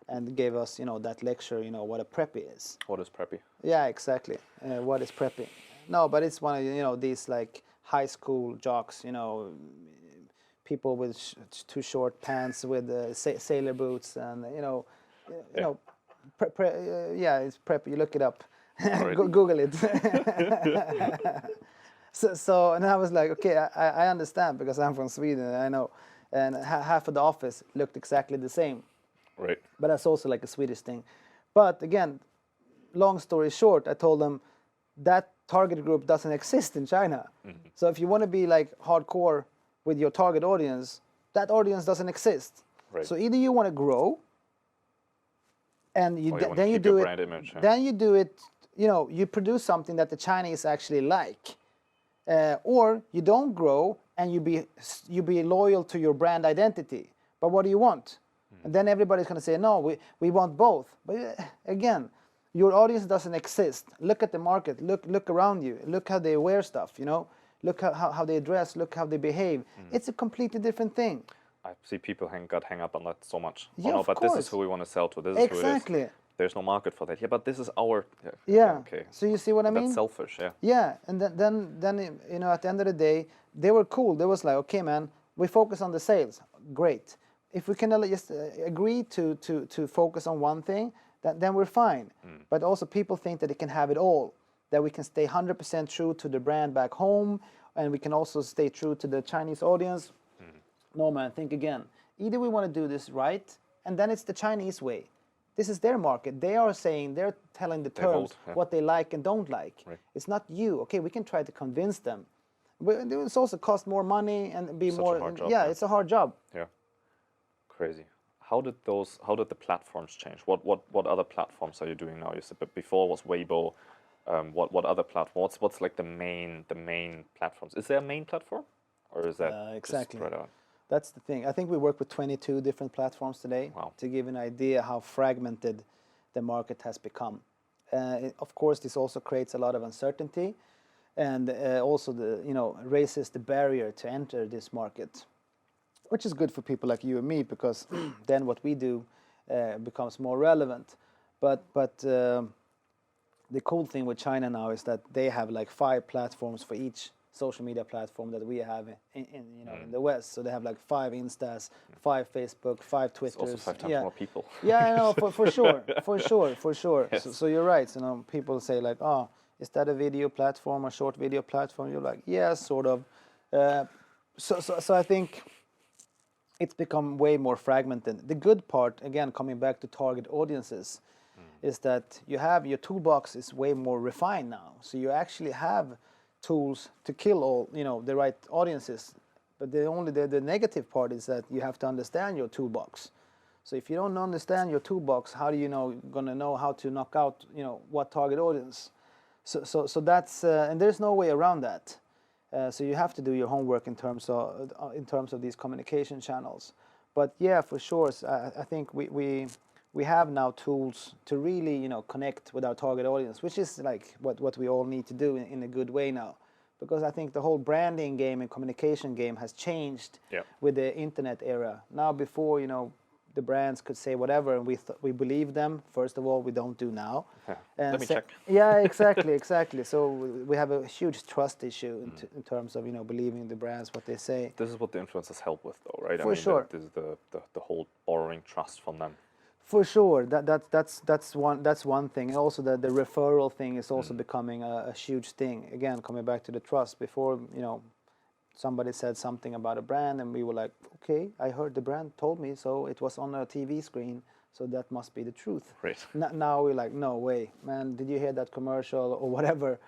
And gave us, that lecture, what a preppy is. What is preppy? Yeah, exactly. What is preppy? No, but it's one of, these like high school jocks, people with too short pants with sailor boots and, it's preppy. You look it up. Google it. So, and I was like, okay, I understand because I'm from Sweden, I know. And half of the office looked exactly the same. Right. But that's also like a Swedish thing. But again, long story short, I told them that target group doesn't exist in China. Mm-hmm. So if you want to be like hardcore with your target audience, that audience doesn't exist. Right. So either you want to grow and then you do it, image, yeah. Then you do it, you produce something that the Chinese actually like. Or you don't grow and you be loyal to your brand identity. But what do you want? And then everybody's going to say, no, we want both. But again, your audience doesn't exist. Look at the market. Look around you. Look how they wear stuff, Look how they dress. Look how they behave. It's a completely different thing. I see people hang up on that so much. Yeah, no, of but course. this is who we want to sell to. This is exactly. who it is. There's no market for that. Yeah, but this is our... Yeah. Okay. So you see what I mean? That's selfish, yeah. Yeah, and then at the end of the day, they were cool. They was like, okay, man, we focus on the sales. Great. If we can just agree to focus on one thing, then we're fine. But also people think that they can have it all, that we can stay 100% true to the brand back home, and we can also stay true to the Chinese audience. No, man, think again. Either we want to do this right, and then it's the Chinese way. This is their market. They're telling the terms, what they like and don't like. Right. It's not you. Okay, we can try to convince them. But it's also cost more money and be more... a hard job, it's a hard job. Yeah. Crazy. How did the platforms change? What other platforms are you doing now? You said before was Weibo. What other platforms? What's like the main platforms? Is there a main platform, or is that exactly just spread out? That's the thing. I think we work with 22 different platforms today. Wow. To give an idea how fragmented the market has become. Of course, this also creates a lot of uncertainty, and also raises the barrier to enter this market, which is good for people like you and me because then what we do becomes more relevant. But the cool thing with China now is that they have like 5 platforms for each social media platform that we have in the West. So they have like 5 Instas, 5 Facebook, 5 Twitters. It's also 5 times more people. Yeah, I know, for sure, for sure. Yes. So you're right. People say like, oh, is that a video platform, a short video platform? You're like, yeah, sort of. So I think it's become way more fragmented. The good part, again, coming back to target audiences, is that you have your toolbox is way more refined now. So you actually have tools to kill all, the right audiences. But the negative part is that you have to understand your toolbox. So if you don't understand your toolbox, how do you gonna know how to knock out, what target audience? So that's and there's no way around that. So you have to do your homework in terms of these communication channels. But yeah, for sure, I think we have now tools to really connect with our target audience, which is like what we all need to do in a good way now, because I think the whole branding game and communication game has changed with the internet era. Now before the brands could say whatever, and we believe them. First of all, we don't do now. And let me check. Yeah, exactly. So we have a huge trust issue in terms of believing the brands, what they say. This is what the influencers help with, though, right? For sure. This is the whole borrowing trust from them. For sure, that's one thing, and also the referral thing is also becoming a huge thing. Again, coming back to the trust. Before, somebody said something about a brand, and we were like, okay, I heard the brand told me, so it was on a TV screen, so that must be the truth. Right. Now we're like, no way, man, did you hear that commercial or whatever?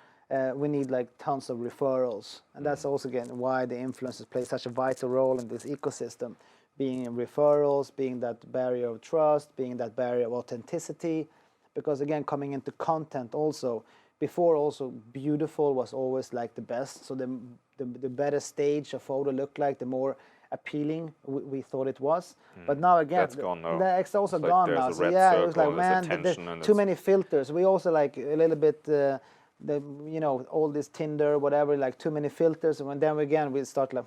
We need like tons of referrals, and that's also again why the influencers play such a vital role in this ecosystem. Being in referrals, being that barrier of trust, being that barrier of authenticity, because again, coming into content also, before also beautiful was always like the best, so the better stage a photo looked like, the more appealing we thought it was. But now again, that's gone now. That's also it's gone like now. So yeah, it was like, man, too many filters. We also like a little bit all this Tinder, whatever, like too many filters, and then again we start like,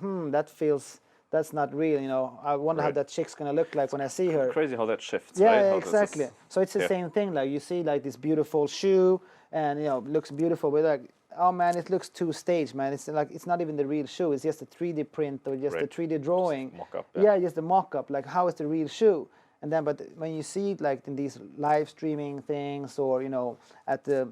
that's not real, I wonder how that chick's gonna look like when I see her. Crazy how that shifts, yeah, right? Yeah, exactly. So it's the same thing, like you see like this beautiful shoe and looks beautiful, but like, oh man, it looks too staged, man. It's like, it's not even the real shoe, it's just a 3D print or just a 3D drawing. Just mock-up, just a mock-up. Like, how is the real shoe? And then, but when you see it like in these live streaming things or at the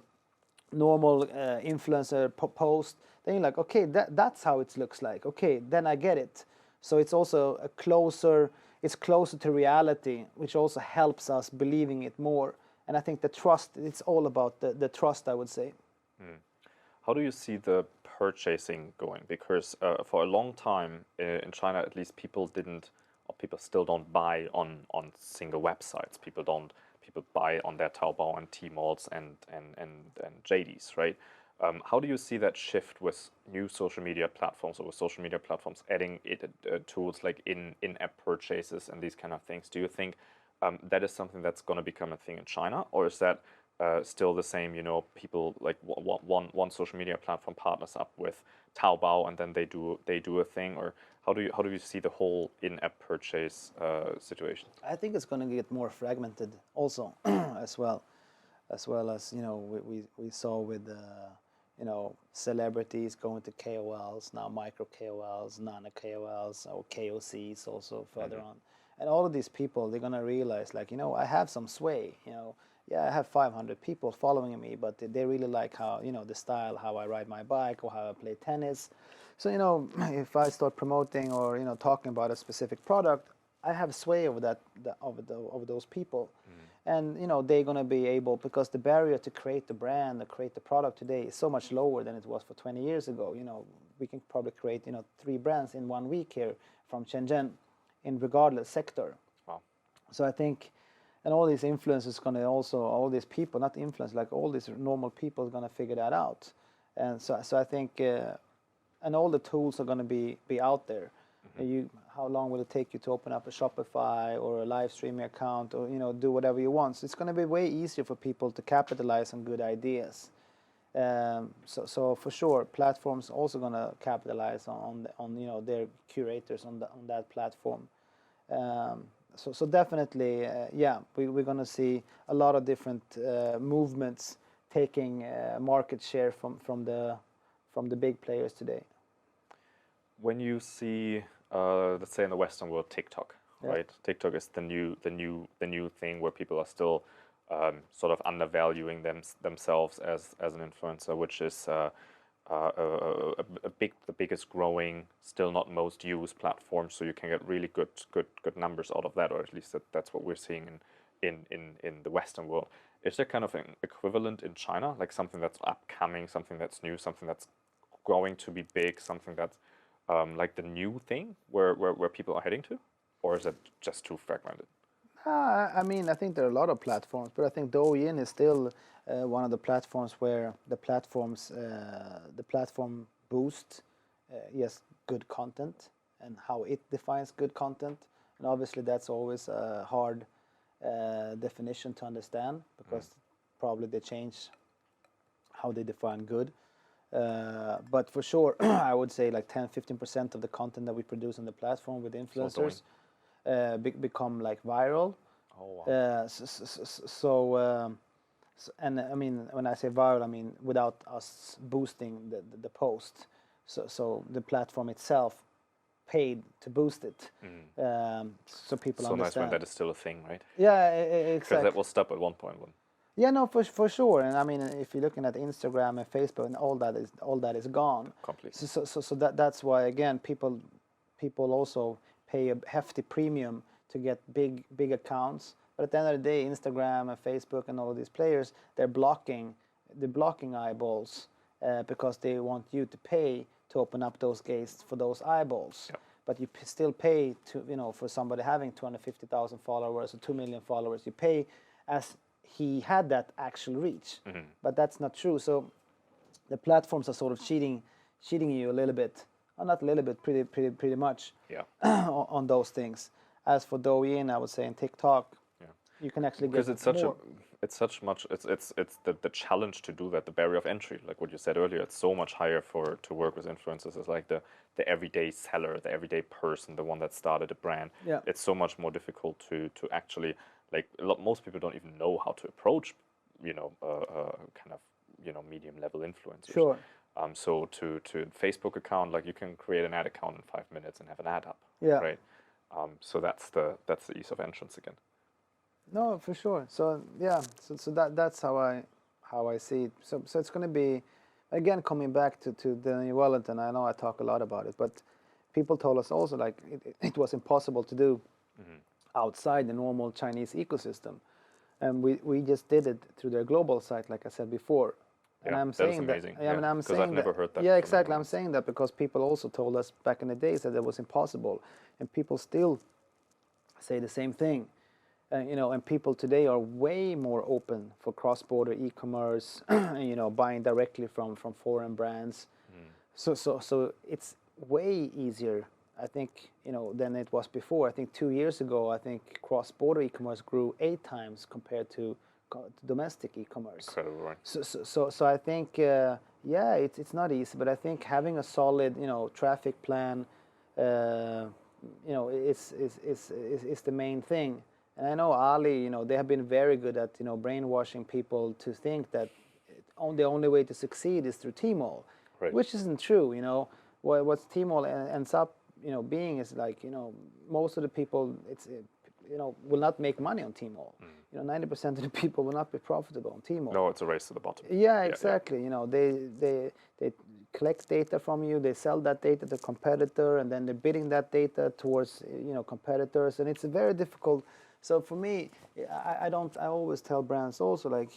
normal influencer post, then you're like, okay, that's how it looks like. Okay, then I get it. So it's also closer to reality, which also helps us believing it more. And I think the trust, it's all about the trust, I would say. How do you see the purchasing going? Because for a long time in China, at least, people still don't buy on single websites. People buy on their Taobao and Tmalls and JDs, right? How do you see that shift with new social media platforms, or with social media platforms adding tools like in-app purchases and these kind of things? Do you think that is something that's going to become a thing in China, or is that still the same? People like one social media platform partners up with Taobao, and then they do a thing, or how do you see the whole in-app purchase situation? I think it's going to get more fragmented also, as well as we saw with celebrities going to KOLs, now micro KOLs, nano KOLs, or KOCs also further on. And all of these people, they're going to realize, like, I have some sway, yeah, I have 500 people following me, but they really like how, the style, how I ride my bike or how I play tennis. So, if I start promoting or, talking about a specific product, I have sway over over those people. And, they're going to be able, because the barrier to create the brand, to create the product today is so much lower than it was for 20 years ago. We can probably create, 3 brands in 1 week here from Shenzhen in regardless sector. Wow. So I think, and all these influencers going to also, all these people, not influencers, like all these normal people are going to figure that out. And so I think, and all the tools are going to be out there. How long will it take you to open up a Shopify or a live streaming account, or do whatever you want? So it's going to be way easier for people to capitalize on good ideas. So for sure, platforms also going to capitalize on their curators on that platform. So definitely, we're going to see a lot of different movements taking market share from the big players today. When you see, let's say in the Western world, TikTok, right? TikTok is the new thing where people are still sort of undervaluing themselves as an influencer, which is the biggest growing, still not most used platform. So you can get really good numbers out of that, or at least that's what we're seeing in the Western world. Is there kind of an equivalent in China, like something that's upcoming, something that's new, something that's growing to be big, something that's like the new thing where people are heading to? Or is it just too fragmented? I mean, I think there are a lot of platforms, but I think Douyin is still one of the platforms where the platform boosts, yes, good content and how it defines good content. And obviously, that's always a hard definition to understand because probably they change how they define good. But for sure, I would say like 10-15% of the content that we produce on the platform with influencers become like viral. Oh, wow. And I mean, when I say viral, I mean without us boosting the post. So the platform itself paid to boost it. So people So nice understand. when that is still a thing, right? Yeah, Because exactly. that was stopped at one point. Yeah, no, for sure. And I mean, if you're looking at Instagram and Facebook, and all that is gone. Completely. So that's why again people also pay a hefty premium to get big accounts. But at the end of the day, Instagram and Facebook and all of these players, they're blocking eyeballs because they want you to pay to open up those gates for those eyeballs. Yep. But you still pay to for somebody having 250,000 followers or 2 million followers. You pay as he had that actual reach, but that's not true. So the platforms are sort of cheating you a little bit, or not a little bit, pretty much. Yeah. on those things. As for Douyin, I would say in TikTok, you can actually because get it's such more. it's the challenge to do that, the barrier of entry, like what you said earlier. It's so much higher to work with influencers. It's like the everyday seller, the everyday person, the one that started a brand. Yeah. It's so much more difficult to actually, like, most people don't even know how to approach kind of medium level influencers. Sure. So to Facebook account, like, you can create an ad account in 5 minutes and have an ad up. Yeah. Right. So that's the ease of entrance again. No, for sure. So yeah, so that's how I see it. So it's going to be, again, coming back to Daniel Wellington. I know I talk a lot about it, but people told us also like it was impossible to do outside the normal Chinese ecosystem, and we just did it through their global site, like I said before. And Yeah, I'm that is saying amazing. that. I mean, I'm because saying I've never that, heard that. yeah, from exactly. anyone I'm else. saying that because people also told us back in the days that it was impossible, and people still say the same thing. And people today are way more open for cross-border e-commerce, buying directly from foreign brands. So it's way easier, I think, than it was before. I think 2 years ago, I think cross-border e-commerce grew 8 times compared to domestic e-commerce. Incredible, right? So I think, it's not easy, but I think having a solid, traffic plan, is the main thing. And I know Ali, they have been very good at, brainwashing people to think that the only way to succeed is through Tmall, Right. which isn't true. What Tmall ends up, being is like, most of the people, will not make money on Tmall. 90% of the people will not be profitable on Tmall. No, it's a race to the bottom. Yeah, exactly. They collect data from you, they sell that data to competitor, and then they're bidding that data towards competitors, and it's very difficult. So for me, I always tell brands also, like,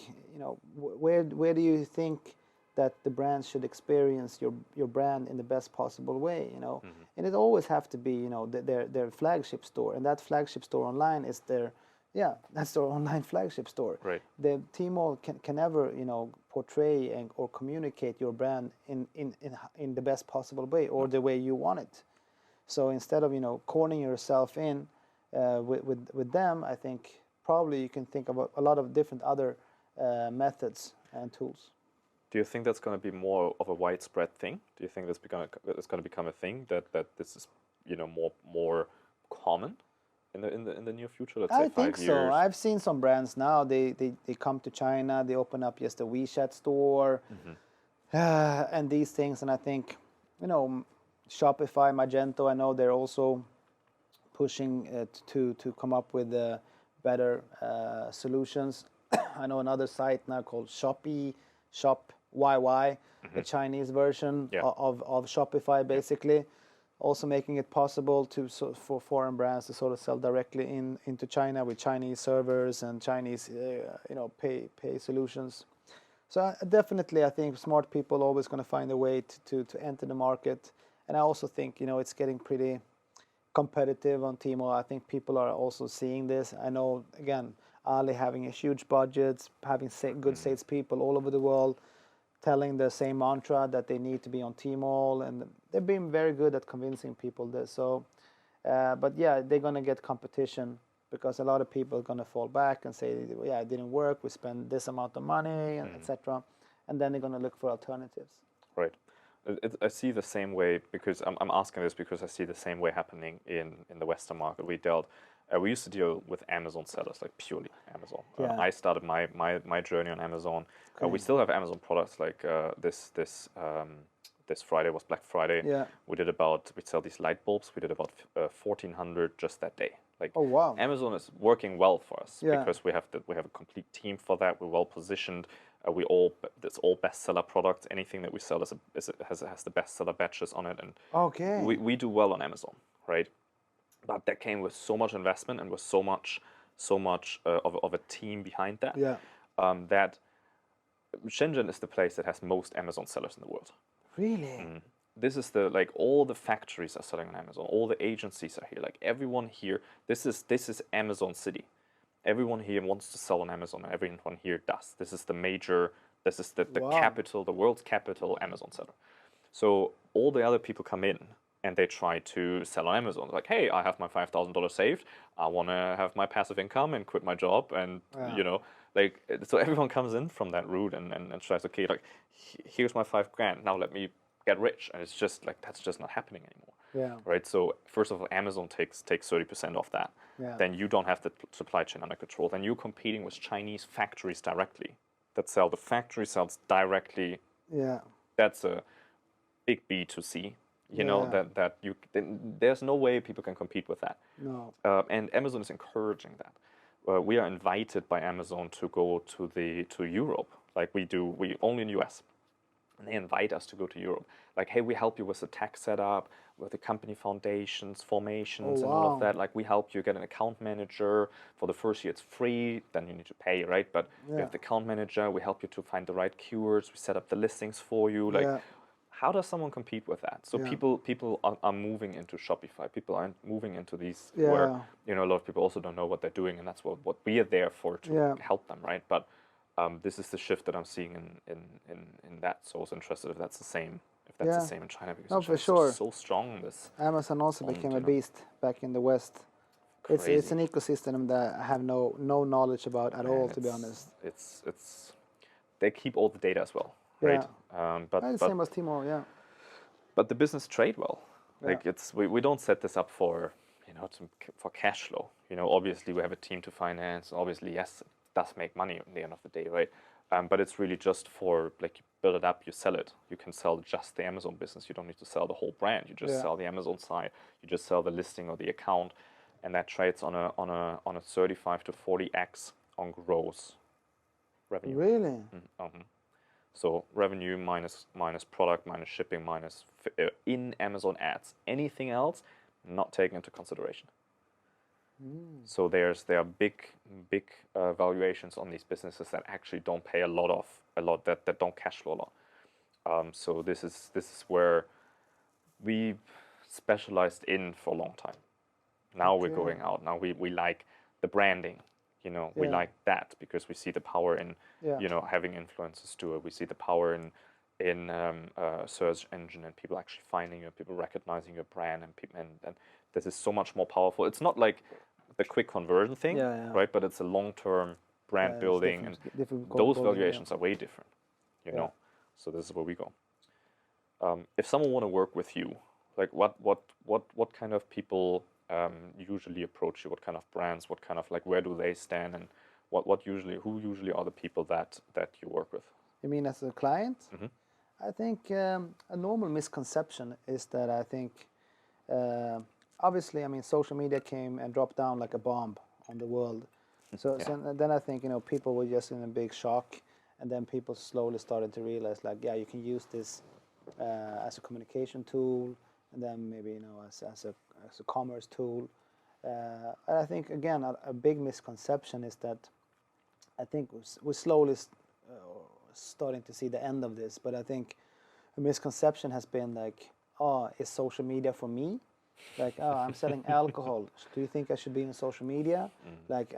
where do you think that the brands should experience your brand in the best possible way, and it always have to be their flagship store, and that flagship store online is that's their online flagship store. Right. The Tmall can never portray or communicate your brand in the best possible way or the way you want it. So instead of cornering yourself in with them, I think probably you can think of a lot of different other methods and tools. Do you think that's going to be more of a widespread thing? Do you think it's going to become a thing that this is more common in the near future? Let's say I think 5 years. so. I've seen some brands now. They come to China. They open up just a WeChat store, and these things. And I think Shopify, Magento. I know they're also pushing to come up with better solutions. I know another site now called Shopee, Shop YY, the Chinese version of Shopify, basically. Also making it possible for foreign brands to sort of sell directly into China with Chinese servers and Chinese pay solutions. So definitely, I think smart people always going to find a way to enter the market. And I also think it's getting pretty competitive on Tmall. I think people are also seeing this. I know, again, Ali having a huge budget, having good salespeople all over the world, telling the same mantra that they need to be on Tmall, and they've been very good at convincing people this. So, but yeah, they're gonna get competition because a lot of people are gonna fall back and say, well, yeah, it didn't work. We spent this amount of money, etc. And then they're gonna look for alternatives. Right. I see the same way because I'm asking this because I see the same way happening in the Western market. We used to deal with Amazon sellers, like purely Amazon. Yeah. I started my journey on Amazon. We still have Amazon products like this Friday was Black Friday. Yeah. We sell these light bulbs. We did about 1,400 just that day. Like, oh wow, Amazon is working well for us Yeah. because we have a complete team for that. We're well positioned. It's all bestseller products. Anything that we sell has the bestseller badges on it, and okay, we do well on Amazon, right? But that came with so much investment and with so much of a team behind that. Yeah. That Shenzhen is the place that has most Amazon sellers in the world. Really? This is all the factories are selling on Amazon. All the agencies are here. Like everyone here, this is Amazon City. Everyone here wants to sell on Amazon, and everyone here does. This is the Wow. capital, the world's capital Amazon seller. So all the other people come in and they try to sell on Amazon. Like, hey, I have my $5,000 saved. I want to have my passive income and quit my job. And, so everyone comes in from that route and tries, okay, like, here's my $5,000. Now let me get rich. And it's just like, that's just not happening anymore. Yeah. Right. So first of all, Amazon takes 30% off that. Yeah. Then you don't have the supply chain under control. Then you're competing with Chinese factories directly that sell. The factory sells directly. Yeah. That's a big B2C. You know there's no way people can compete with that. No. And Amazon is encouraging that. We are invited by Amazon to go to Europe, like we only in the US. And they invite us to go to Europe. Like, hey, we help you with the tax setup, with the company foundations, formations, and all of that. Like, we help you get an account manager. For the first year, it's free. Then you need to pay, right? But we have the account manager. We help you to find the right keywords. We set up the listings for you. Like, how does someone compete with that? So people are moving into Shopify. People are moving into these where, a lot of people also don't know what they're doing. And that's what we are there for, to help them, right? But this is the shift that I'm seeing in that. So I was interested if that's the same. If that's the same in China, because for sure, is so strong in this. Amazon also became a beast back in the West. It's an ecosystem that I have no knowledge about at all, to be honest. It's they keep all the data as well, right? But same as Tmall, yeah. But the business trade well. Like we don't set this up for for cash flow. Obviously we have a team to finance. Obviously, yes, it does make money at the end of the day, right? But it's really just for, like, you build it up, you sell it. You can sell just the Amazon business. You don't need to sell the whole brand. You just sell the Amazon side. You just sell the listing or the account, and that trades on a 35 to 40x on gross revenue. Really? So revenue minus product minus shipping minus in Amazon ads. Anything else not taken into consideration. So there are big valuations on these businesses that actually don't pay a lot that don't cash flow a lot. So this is where we specialized in for a long time. Now we're going out. Now we like the branding. We like that because we see the power in having influencers do it. We see the power in search engine and people actually finding you, people recognizing your brand, and this is so much more powerful. It's not like the quick conversion thing, right? But it's a long-term brand building, and those valuations are way different, know. So this is where we go. If someone want to work with you, like what kind of people usually approach you? What kind of brands? What kind of, like, where do they stand, and who usually are the people that you work with? You mean as a client? I think a normal misconception is that I think. Obviously, I mean, social media came and dropped down like a bomb on the world. So then I think, people were just in a big shock, and then people slowly started to realize, like, you can use this as a communication tool, and then maybe, as a commerce tool. And I think, again, a big misconception is that I think we're slowly starting to see the end of this, but I think a misconception has been like, is social media for me? Like, oh, I'm selling alcohol. Do you think I should be in social media? Like,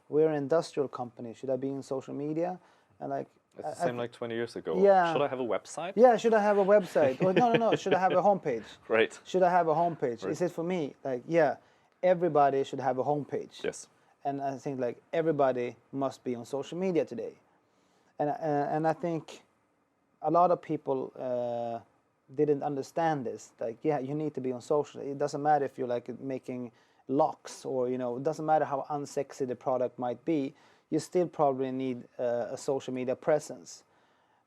we're an industrial company. Should I be in social media? And like, It's the same like 20 years ago. Yeah. Should I have a website? Yeah, should I have a website? Or no. Should I have a homepage? Right. Should I have a homepage? Right. Is it for me? Like, yeah, everybody should have a homepage. Yes. And I think like everybody must be on social media today. And I think a lot of people didn't understand this. Like, yeah, you need to be on social. It doesn't matter if you're like making locks or, it doesn't matter how unsexy the product might be. You still probably need a social media presence.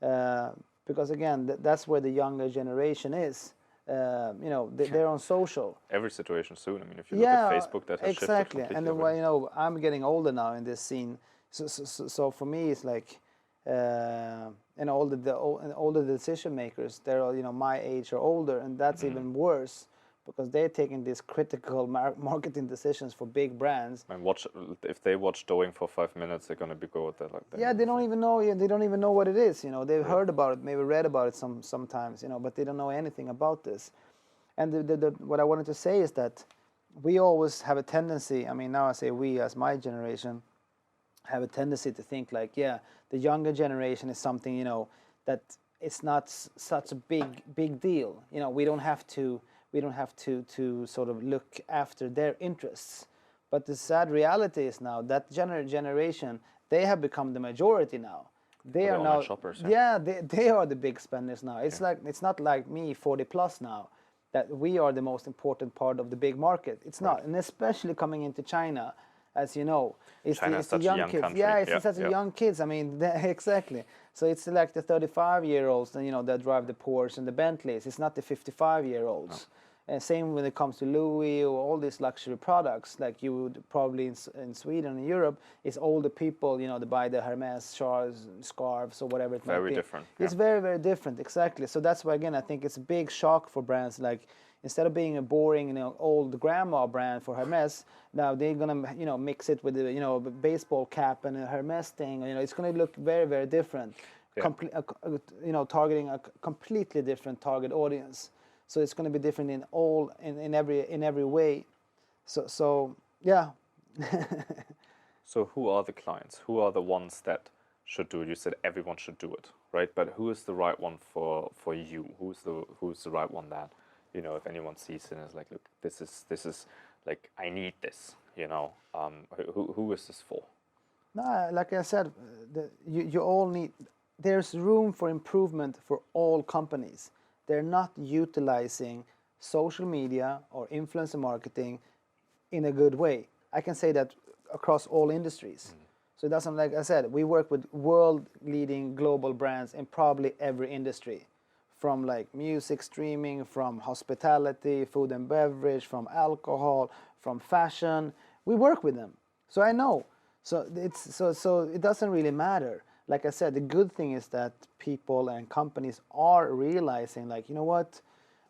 Because again, that's where the younger generation is. They're on social. Every situation soon. I mean, if you look at Facebook, that has exactly. shifted And completely. then, I'm getting older now in this scene. So for me, it's like, and all the decision makers, they're all, my age or older, and that's even worse because they're taking these critical marketing decisions for big brands. And if they watch Doing for 5 minutes, they're gonna be good at like that. Yeah, they don't even know. They don't even know what it is. They've heard about it, maybe read about it sometimes. But they don't know anything about this. And what I wanted to say is that we always have a tendency. I mean, now I say we, as my generation, have a tendency to think like, yeah, the younger generation is something, that it's not such a big deal. We don't have to sort of look after their interests. But the sad reality is now that generation, they have become the majority now. They are now shoppers. Yeah, they are the big spenders now. It's like, it's not like me 40 plus now, that we are the most important part of the big market. It's not, and especially coming into China, as you know, it's the young kids. Country. Yeah, it's such a young kids. I mean, exactly. So it's like the 35-year-olds, that drive the Porsche and the Bentleys. It's not the 55-year-olds. And same when it comes to Louis or all these luxury products, like you would probably in Sweden and Europe, it's older people, that buy the Hermes shawls, scarves, or whatever it might be. Very different. It's very, very different, exactly. So that's why, again, I think it's a big shock for brands. Like, instead of being a boring, old grandma brand for Hermes, now they're gonna, mix it with a, baseball cap and a Hermes thing. It's gonna look very, very different. Yeah. Targeting a completely different target audience. So it's going to be different in every way. So yeah. So who are the clients? Who are the ones that should do it? You said everyone should do it, right? But who is the right one for you? Who's the right one that, if anyone sees it and is like, look, this is like, I need this. Who is this for? No, like I said, you all need. There's room for improvement for all companies. They're not utilizing social media or influencer marketing in a good way. I can say that across all industries. So it doesn't, like I said, we work with world-leading global brands in probably every industry, from like music streaming, from hospitality, food and beverage, from alcohol, from fashion. We work with them, so I know. So it doesn't really matter. Like I said, the good thing is that people and companies are realizing, like, you know what,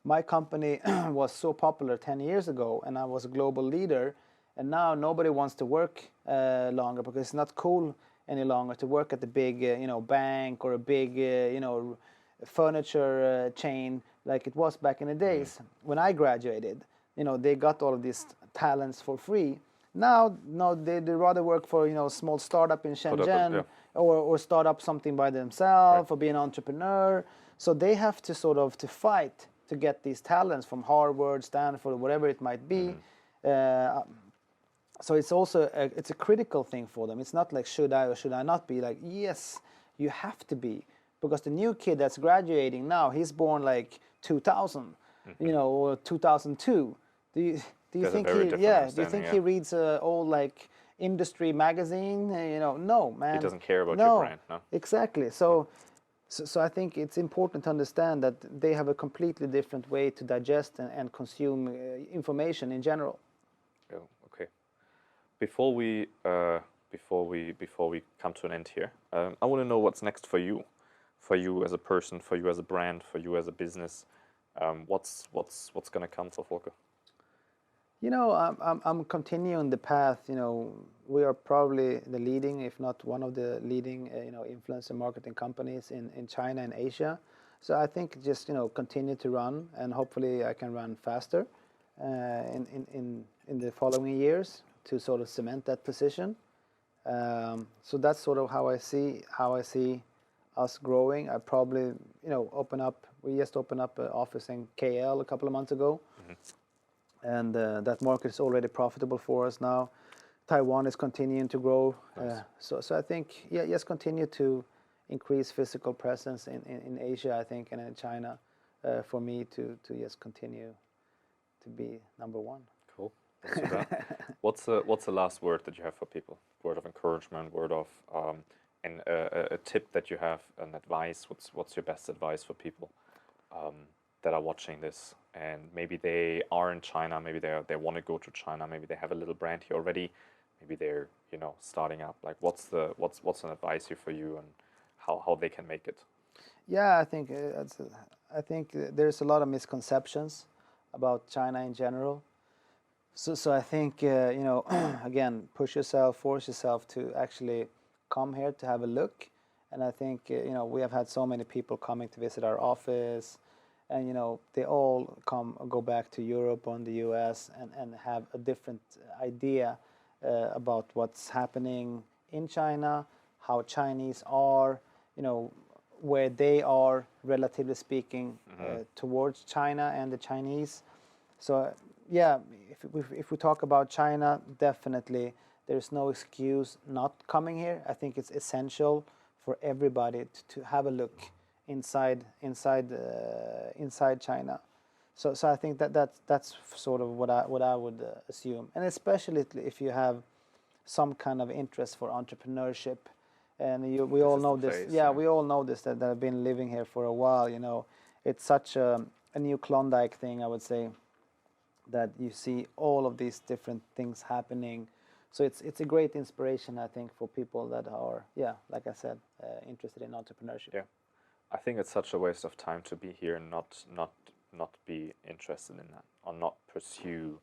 my company was so popular 10 years ago and I was a global leader, and now nobody wants to work longer because it's not cool any longer to work at the big bank or a big furniture chain like it was back in the days. When I graduated, they got all of these talents for free. Now, no, they'd rather work for a small startup in Shenzhen, or start up something by themselves, or be an entrepreneur. So they have to sort of fight to get these talents from Harvard, Stanford, whatever it might be. So it's also it's a critical thing for them. It's not like should I or should I not be. Like, yes, you have to be, because the new kid that's graduating now, he's born like 2000, or 2002. Do you think he reads old like industry magazine? No, man. He doesn't care about your brand. No, exactly. So I think it's important to understand that they have a completely different way to digest and consume information in general. Oh, okay. Before we come to an end here, I want to know what's next for you as a person, for you as a brand, for you as a business. What's going to come for Volker? I'm continuing the path. We are probably the leading, if not one of the leading, influencer marketing companies in China and Asia. So I think just, continue to run, and hopefully I can run faster. in the following years to sort of cement that position. So that's sort of how I see us growing. I probably we just opened up an office in KL a couple of months ago, and that market is already profitable for us now. Taiwan is continuing to grow. Nice. So I think just continue to increase physical presence in Asia, I think, and in China, for me to just continue to be number one. Cool. What's the last word that you have for people? Word of encouragement, word of and a tip that you have, an advice. What's your best advice for people that are watching this, and maybe they are in China, maybe they want to go to China, maybe they have a little brand here already, maybe they're starting up. Like what's an advice here for you, and how they can make it? Yeah, I think there's a lot of misconceptions about China in general. So I think again, push yourself, force yourself to actually come here to have a look. And I think we have had so many people coming to visit our office, and they all go back to Europe or in the US and have a different idea about what's happening in China, how Chinese are, where they are, relatively speaking, towards China and the Chinese. So yeah, if we talk about China, definitely there's no excuse not coming here. I think it's essential for everybody to have a look inside China. So I think that's sort of what I would assume, and especially if you have some kind of interest for entrepreneurship. And we all know this. Yeah, we all know this, that have been living here for a while. It's such a new Klondike thing, I would say, that you see all of these different things happening. So it's a great inspiration, I think, for people that are, like I said, interested in entrepreneurship. Yeah, I think it's such a waste of time to be here and not be interested in that, or not pursue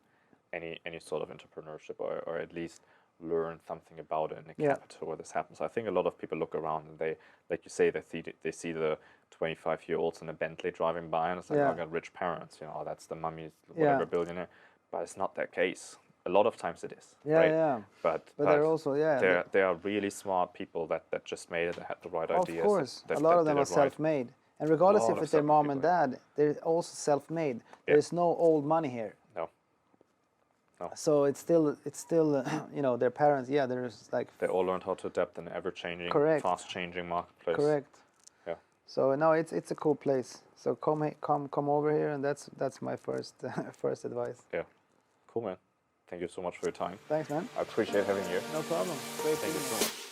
any sort of entrepreneurship, or at least learn something about it in the capital where this happens. I think a lot of people look around and they, like you say, they see the 25-year-olds in a Bentley driving by, and it's like, I got rich parents, that's the mummy, whatever, billionaire. But it's not that case. A lot of times it is. Right? But they're also they are really smart people that just made it, that had the right ideas. Of course, a lot of them are self-made, and regardless if it's their mom and dad, they're also self-made. There's no old money here. No. So it's still their parents. Yeah, there's like they all learned how to adapt in an ever-changing, fast-changing marketplace. Correct. Yeah. So no, it's a cool place. So come over here, and that's my first advice. Yeah. Cool, man. Thank you so much for your time. Thanks, man. I appreciate having you. No problem. Great. Thank you so much.